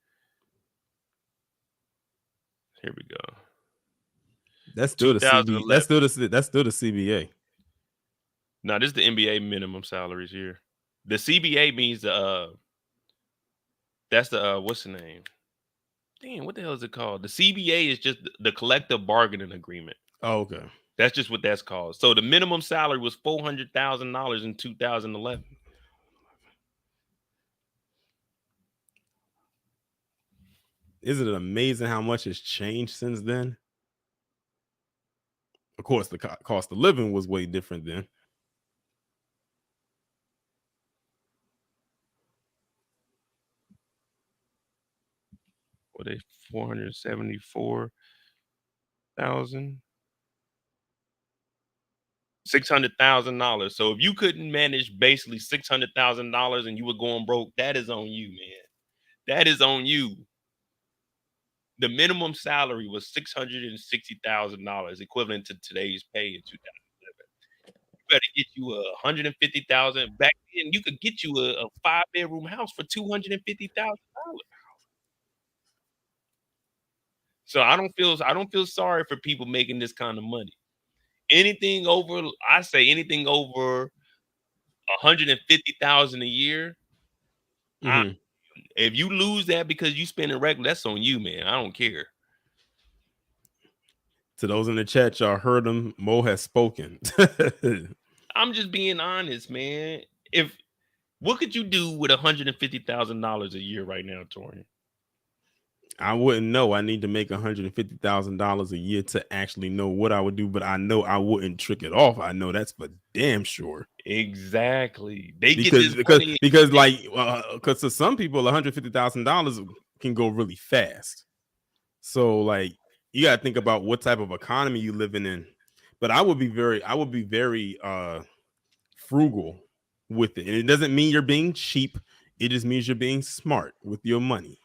Here we go. That's still the CBA. That's still the CBA. No, this is the NBA minimum salaries here. The CBA means that's the what's the name? Damn, what the hell is it called? The CBA is just the collective bargaining agreement. Oh, okay. That's just what that's called. So the minimum salary was $400,000 in 2011. Isn't it amazing how much has changed since then? Of course, the cost of living was way different then. what they 474,000. $600,000. So if you couldn't manage basically $600,000 and you were going broke, that is on you, man. That is on you. The minimum salary was $660,000, equivalent to today's pay in 2011. You better get you 150,000. Back then, you could get you a 5-bedroom house for $250,000. So I don't feel sorry for people making this kind of money. Anything over, I say anything over 150,000 a year. Mhm. If you lose that because you spending regular, that's on you, man. I don't care. To those in the chat, y'all heard him. Mo has spoken. I'm just being honest, man. What could you do with $150,000 a year right now, Torian? I wouldn't know. I need to make $150,000 a year to actually know what I would do, but I know I wouldn't trick it off. I know that's for damn sure. Exactly. They get Because this because money. because like because to some people, $150,000 can go really fast. So like you got to think about what type of economy you living in. But I would be very frugal with it, and it doesn't mean you're being cheap. It just means you're being smart with your money.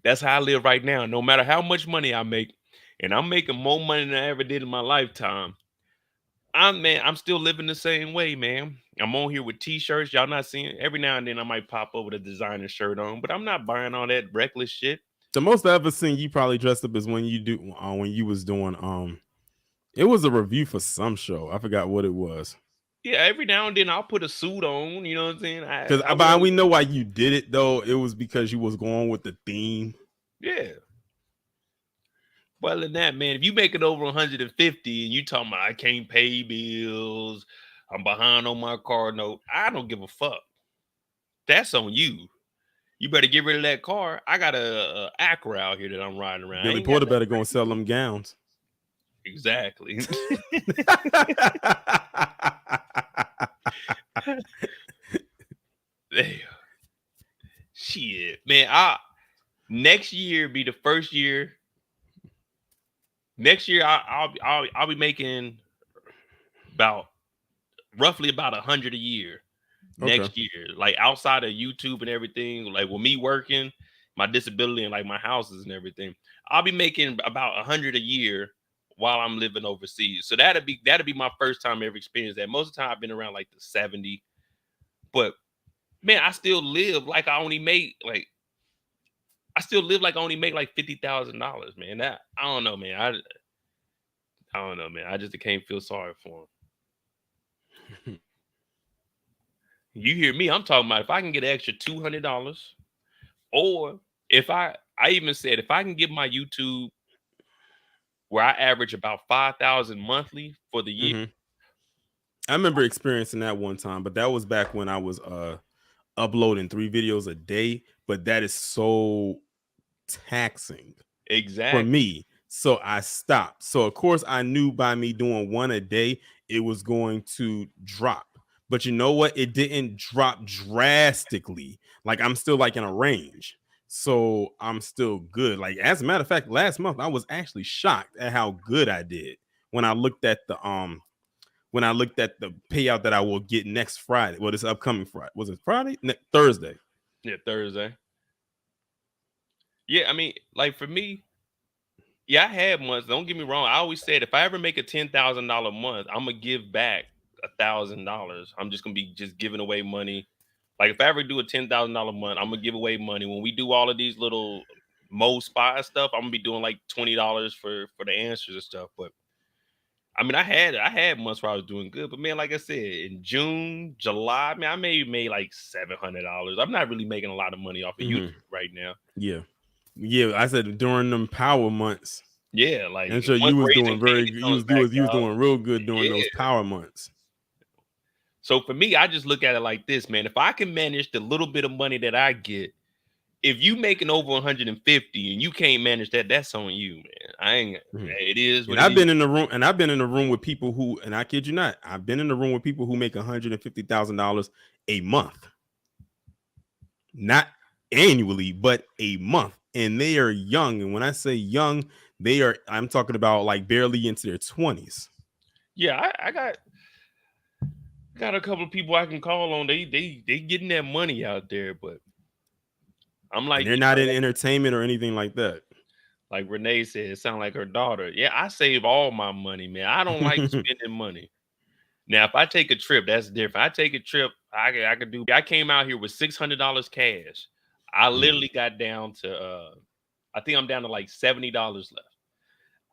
That's how I live right now. No matter how much money I make, and I'm making more money than I ever did in my lifetime. I'm still living the same way, man. I'm on here with t-shirts. Y'all not seeing every now and then I might pop up with a designer shirt on, but I'm not buying all that reckless shit. The most I've ever seen you probably dressed up is when you was doing it was a review for some show. I forgot what it was. Yeah, every now and then I'll put a suit on, you know what I'm saying? Because we know why you did it though. It was because you was going with the theme. Yeah. Well, than that, man, if you make it over 150 and you talking about I can't pay bills, I'm behind on my car note, I don't give a fuck. That's on you. You better get rid of that car. I got a Acura out here that I'm riding around. Billy Porter better go and sell them gowns. Exactly. Damn. Shit, man. Next year be the first year. Next year I'll be making roughly about 100 a year. Next year, like outside of YouTube and everything, like with me working, my disability and like my houses and everything, I'll be making about 100 a year while I'm living overseas. So that'd be my first time ever experienced that. Most of the time I've been around like the 70, but man, I still live like I only make like $50,000, man. That I don't know, man. I don't know, man. I just can't feel sorry for him. You hear me? I'm talking about if I can get an extra $200, or if I even said if I can get my YouTube where I average about 5,000 monthly for the year. Mm-hmm. I remember experiencing that one time, but that was back when I was uploading 3 videos a day. But that is so taxing for me. So I stopped. So of course I knew by me doing 1 a day, it was going to drop. But you know what? It didn't drop drastically. Like I'm still like in a range. So I'm still good. Like as a matter of fact, last month I was actually shocked at how good I did when I looked at the payout that I will get next Friday. Well, this upcoming Friday. Was it Friday? Thursday. Yeah, Thursday. Yeah, I mean, like for me, yeah, I had months. Don't get me wrong. I always said if I ever make a $10,000 month, I'm gonna give back $1,000. I'm just gonna be giving away money. Like if I ever do a $10,000 month, I'm gonna give away money. When we do all of these little Mo Spy stuff, I'm gonna be doing like $20 for the answers and stuff. But I mean, I had months where I was doing good, but man, like I said, in June, July, man, I maybe made like $700. I'm not really making a lot of money off of YouTube right now. Yeah, I said during them power months. Yeah, like and so you was doing you was doing real good during those power months. So for me, I just look at it like this, man. If I can manage the little bit of money that I get, if you making over 150 and you can't manage that, that's on you, man. I ain't. It is. And I've been in the room with people who, and I kid you not, I've been in the room with people who make $150,000 a month, not annually, but a month. And they are young. And when I say young, I'm talking about like barely into their 20s. Yeah, I got a couple of people I can call on. They getting that money out there, but I'm like, And they're not in entertainment or anything like that. Like Renee said, it sound like her daughter. Yeah, I save all my money, man. I don't like spending money. Now, if I take a trip, that's different. I take a trip, I could do. I came out here with $600 cash. I literally got down to, I think I'm down to like $70 left.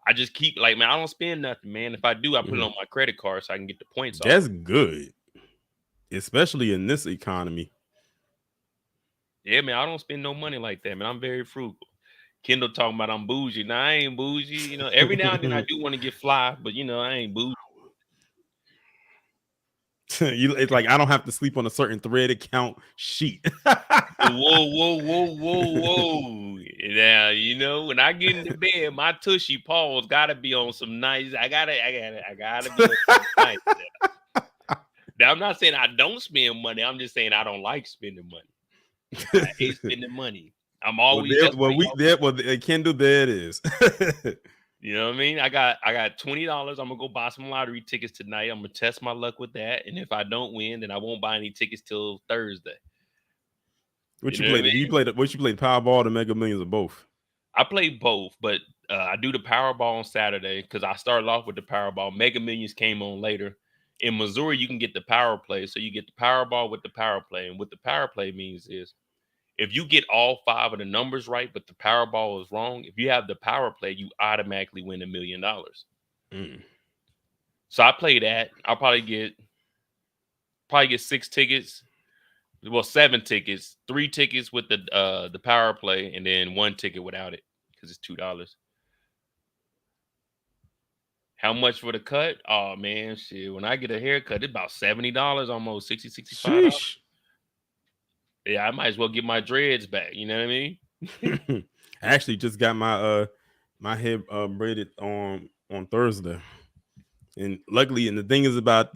I just keep like, man, I don't spend nothing, man. If I do, I put it on my credit card so I can get the points off. That's good, especially in this economy. Yeah, man, I don't spend no money like that, man. I'm very frugal. Kendall talking about I'm bougie. Now I ain't bougie. You know, every now and then I do want to get fly, but you know, I ain't bougie. It's like I don't have to sleep on a certain thread account sheet. Whoa. Now, you know, when I get into bed, my tushy paws gotta be on some nice. I gotta be on some nice. Now, I'm not saying I don't spend money. I'm just saying I don't like spending money. I hate spending money. I'm always Kendall, there it is. You know what I mean? I got $20. I'm gonna go buy some lottery tickets tonight. I'm gonna test my luck with that, and if I don't win, then I won't buy any tickets till Thursday. What you played? You played Powerball, the Mega Millions, or both? I played both, but I do the Powerball on Saturday because I started off with the Powerball. Mega Millions came on later. In Missouri, you can get the Power Play, so you get the Powerball with the Power Play, and what the Power Play means is, if you get all 5 of the numbers right, but the Powerball is wrong, if you have the Power Play, you automatically win $1 million. So I play that. I'll probably get 6 tickets. Well, 7 tickets, 3 tickets with the Power Play, and then 1 ticket without it because it's $2. How much for the cut? Oh man, shit. When I get a haircut, it's about $70, almost $60, $65. Sheesh. Yeah, I might as well get my dreads back. You know what I mean? I actually just got my my hair braided on Thursday, and luckily, and the thing is about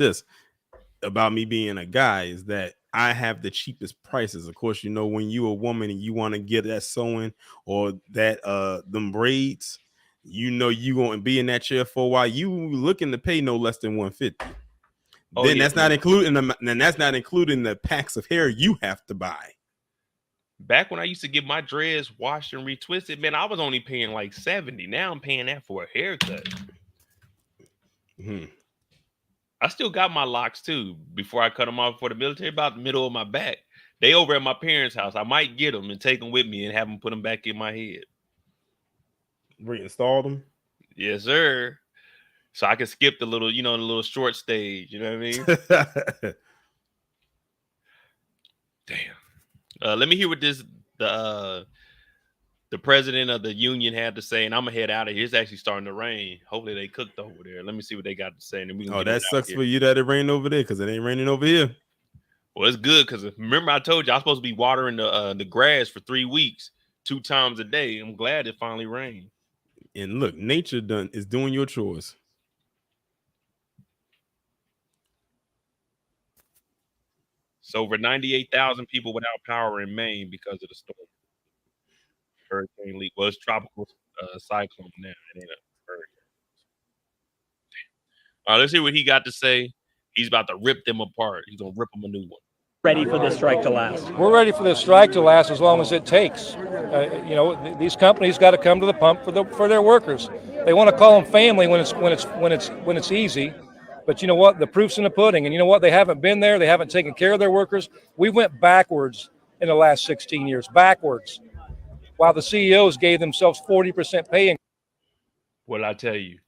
me being a guy is that I have the cheapest prices. Of course, you know, when you're a woman and you want to get that sewing or that them braids, you know you going to be in that chair for a while. You looking to pay no less than $150. Then that's not including the packs of hair you have to buy. Back when I used to get my dreads washed and retwisted, man, I was only paying like $70. Now I'm paying that for a haircut. I still got my locks too. Before I cut them off for the military, about the middle of my back. They over at my parents' house. I might get them and take them with me and have them put them back in my head. Reinstall them? Yes, sir. So I can skip the little, the little short stage. You know what I mean? Damn. Let me hear what the president of the union had to say, and I'm gonna head out of here. It's actually starting to rain. Hopefully they cooked over there. Let me see what they got to say. And then we can that sucks for you that it rained over there because it ain't raining over here. Well, it's good because remember I told you I was supposed to be watering the grass for 3 weeks, 2 times a day. I'm glad it finally rained. And look, nature is doing your chores. So over 98,000 people without power in Maine because of the storm. Hurricane leak. Well, it's tropical cyclone now. It ain't a hurricane. All right, let's hear what he got to say. He's about to rip them apart. He's gonna rip them a new one. Ready for this strike to last? We're ready for this strike to last as long as it takes. These companies got to come to the pump for their workers. They want to call them family when it's easy, but you know what? The proof's in the pudding. And you know what? They haven't been there. They haven't taken care of their workers. We went backwards in the last 16 years, backwards, while the CEOs gave themselves 40% pay increase. What I tell you,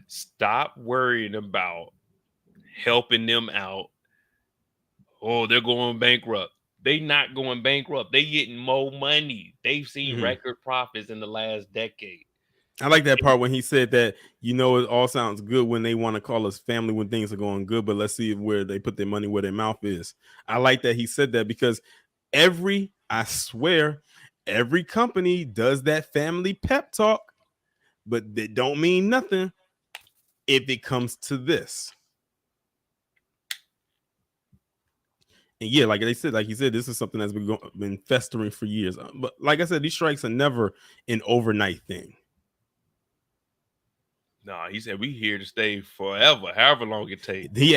stop worrying about helping them out. Oh, they're going bankrupt. They not going bankrupt. They getting more money. They've seen record profits in the last decade. I like that part when he said that, it all sounds good when they want to call us family when things are going good, but let's see where they put their money where their mouth is. I like that he said that because I swear, every company does that family pep talk, but they don't mean nothing if it comes to this. And yeah, like you said, this is something that's been festering for years. But like I said, these strikes are never an overnight thing. Nah, he said we here to stay forever, however long it takes. He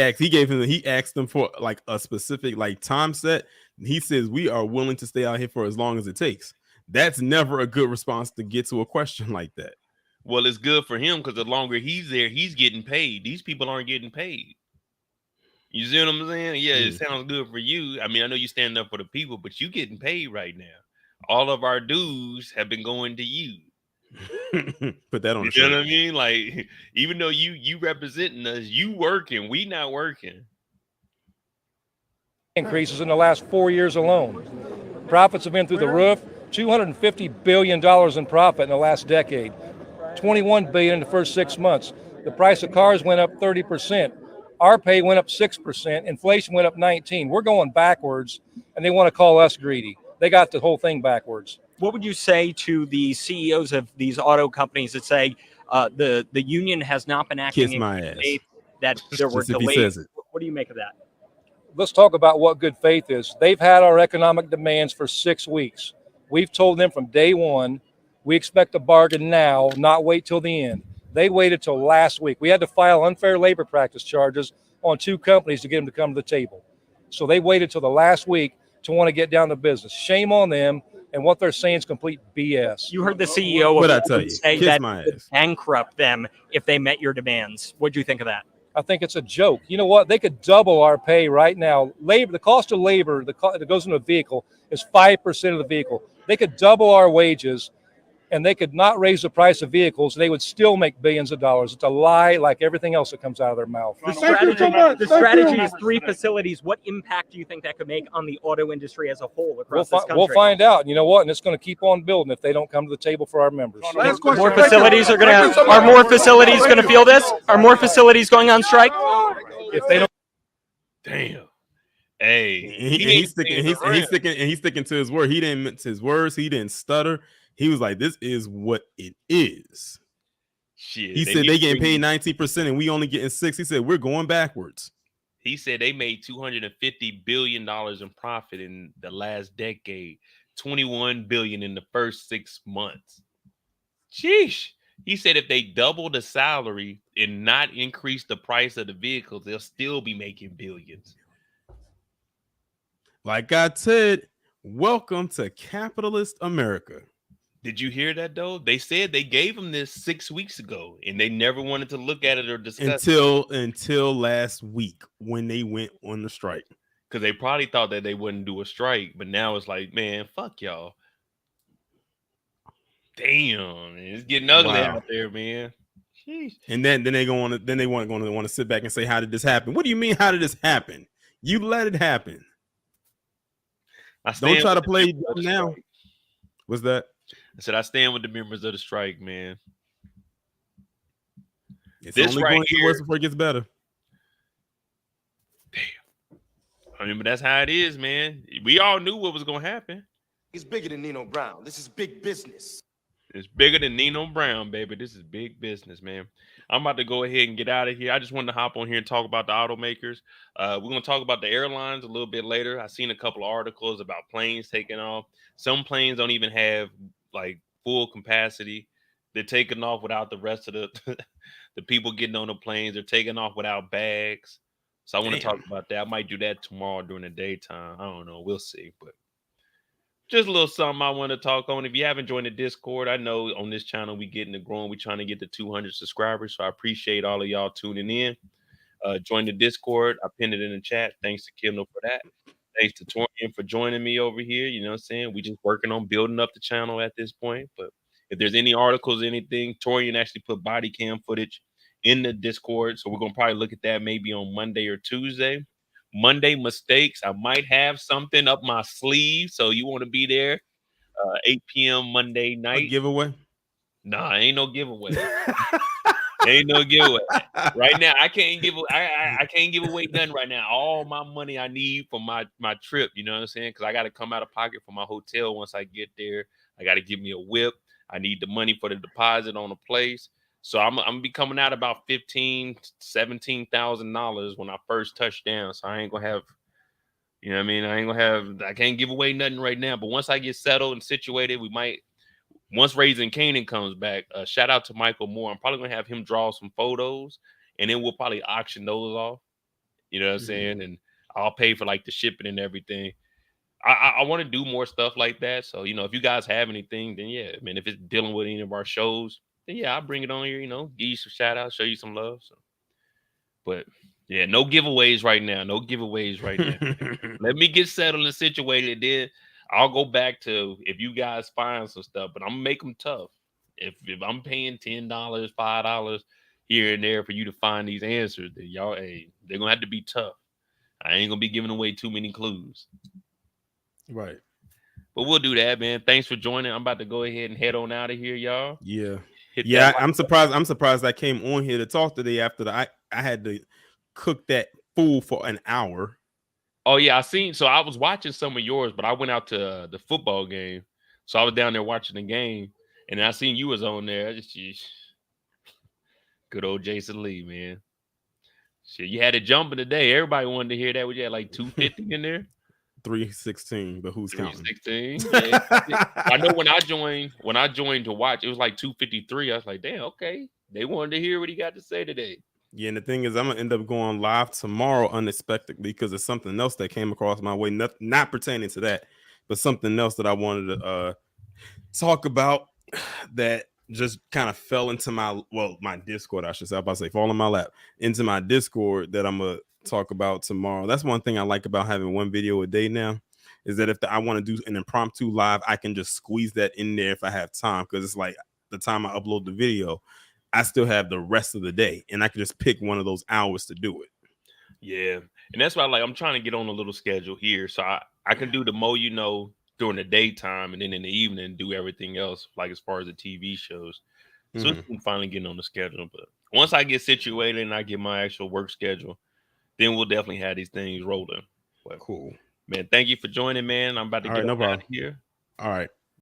asked them for like a specific like time set. He says we are willing to stay out here for as long as it takes. That's never a good response to get to a question like that. Well, it's good for him because the longer he's there, he's getting paid. These people aren't getting paid. You see what I'm saying? Yeah, it sounds good for you. I mean, I know you stand up for the people, but you getting paid right now. All of our dues have been going to you. Put that on the You know shirt. what I mean? Like, even though you representing us, you working, we not working. Increases in the last 4 years alone. Profits have been through the roof. $250 billion in profit in the last decade. $21 billion in the first 6 months. The price of cars went up 30%. Our pay went up 6%. Inflation went up 19%. We're going backwards, and they want to call us greedy. They got the whole thing backwards. What would you say to the CEOs of these auto companies that say the union has not been acting Kiss in my good ass. faith, that there were Just if he delays? says it. What do you make of that? Let's talk about what good faith is. They've had our economic demands for 6 weeks. We've told them from day one, we expect a bargain now, not wait till the end. They waited till last week. We had to file unfair labor practice charges on 2 companies to get them to come to the table. So they waited till the last week to want to get down to business. Shame on them, and what they're saying is complete BS. You heard the CEO What'd I of tell Ford you? say Kiss that my it would ass. bankrupt them if they met your demands. What do you think of that? I think it's a joke. You know what? They could double our pay right now. Labor, the cost of labor that goes into a vehicle is 5% of the vehicle. They could double our wages, and they could not raise the price of vehicles. They would still make billions of dollars. It's a lie, like everything else that comes out of their mouth. The strategy is 3 facilities. What impact do you think that could make on the auto industry as a whole across this country? We'll find out. You know what? And it's going to keep on building if they don't come to the table for our members. More facilities are more facilities going to feel this? Are more facilities going on strike? If they don't. Damn. Hey, He's sticking to his word. He didn't mince his words. He didn't stutter. He was like, "This is what it is." Shit. He said they getting paid 19% and we only getting 6%. He said we're going backwards. He said they made $250 billion in profit in the last decade, $21 billion in the first 6 months. Sheesh. He said if they double the salary and not increase the price of the vehicles, they'll still be making billions. Like I said, welcome to capitalist America. Did you hear that though? They said they gave them this 6 weeks ago and they never wanted to look at it or discuss until last week when they went on the strike. Because they probably thought that they wouldn't do a strike, but now it's like, man, fuck y'all. Damn, it's getting ugly out there, man. Jeez. And then they want to sit back and say, how did this happen? What do you mean, how did this happen? You let it happen. Don't try to play now. What's that? I said I stand with the members of the strike, man. It's this only right going to here, get worse before it gets better. Damn. I mean, but that's how it is, man. We all knew what was going to happen. It's bigger than Nino Brown. This is big business. It's bigger than Nino Brown, baby. This is big business, man. I'm about to go ahead and get out of here. I just wanted to hop on here and talk about the automakers. We're going to talk about the airlines a little bit later. I've seen a couple of articles about planes taking off. Some planes don't even have like full capacity. They're taking off without the rest of the the people getting on the planes. They're taking off without bags. So I want to talk about that. I might do that tomorrow during the daytime. I don't know. We'll see. But just a little something I want to talk on. If you haven't joined the Discord, I know on this channel we getting it growing. We're trying to get to 200 subscribers. So I appreciate all of y'all tuning in. Join the Discord. I pinned it in the chat. Thanks to Kindle for that. Thanks to Torian for joining me over here. You know what I'm saying? We just working on building up the channel at this point. But if there's any articles, anything, Torian actually put body cam footage in the Discord. So we're going to probably look at that maybe on Monday or Tuesday. Monday mistakes. I might have something up my sleeve. So you want to be there 8 p.m. Monday night. A giveaway? Nah, ain't no giveaway. Ain't no giveaway. Right now, I can't give away nothing right now. All my money I need for my trip, you know what I'm saying? Because I got to come out of pocket for my hotel once I get there. I got to give me a whip. I need the money for the deposit on the place. So I'm gonna be coming out about $15,000 to $17,000 when I first touch down. So I ain't gonna have You know what I mean? I can't give away nothing right now, but once I get settled and situated, we might. Once Raising Canaan comes back, shout out to Michael Moore. I'm probably gonna have him draw some photos, and then we'll probably auction those off. You know what I'm saying? And I'll pay for like the shipping and everything. I want to do more stuff like that. So, you know, if you guys have anything, then yeah, I mean, if it's dealing with any of our shows, then yeah, I'll bring it on here, you know, give you some shout outs, show you some love. So, but yeah, no giveaways right now. No giveaways right now. Let me get settled and situated. Then I'll go back to if you guys find some stuff, but I'm gonna make them tough. If I'm paying $10, $5 here and there for you to find these answers, then y'all, hey, they're gonna have to be tough. I ain't gonna be giving away too many clues. Right. But we'll do that, man. Thanks for joining. I'm about to go ahead and head on out of here, y'all. Yeah. Hit Yeah, that I'm surprised. I'm surprised I came on here to talk today after I had to cook that food for an hour. Oh yeah, I was watching some of yours, but I went out to the football game. So I was down there watching the game, and I seen you was on there. Good old Jason Lee, man. Shit, you had it jumping today. Everybody wanted to hear that. You had like 250 in there. 316, but who's counting? 316. Yeah. I know when I joined to watch, it was like 253. I was like, damn, okay. They wanted to hear what he got to say today. Yeah, and the thing is, I'm gonna end up going live tomorrow unexpectedly because of something else that came across my way, not pertaining to that, but something else that I wanted to talk about that just kind of fell into my Discord, I should say. I was about to say fall in my lap into my Discord that I'm gonna talk about tomorrow. That's one thing I like about having one video a day now, is that if I want to do an impromptu live, I can just squeeze that in there if I have time, because it's like the time I upload the video, I still have the rest of the day, and I can just pick one of those hours to do it. Yeah, and that's why I'm trying to get on a little schedule here, so I can do the Mo during the daytime, and then in the evening do everything else, like as far as the TV shows. So I'm finally getting on the schedule. But once I get situated and I get my actual work schedule, then we'll definitely have these things rolling. But cool, man. Thank you for joining, man. I'm about to get out of here. All right.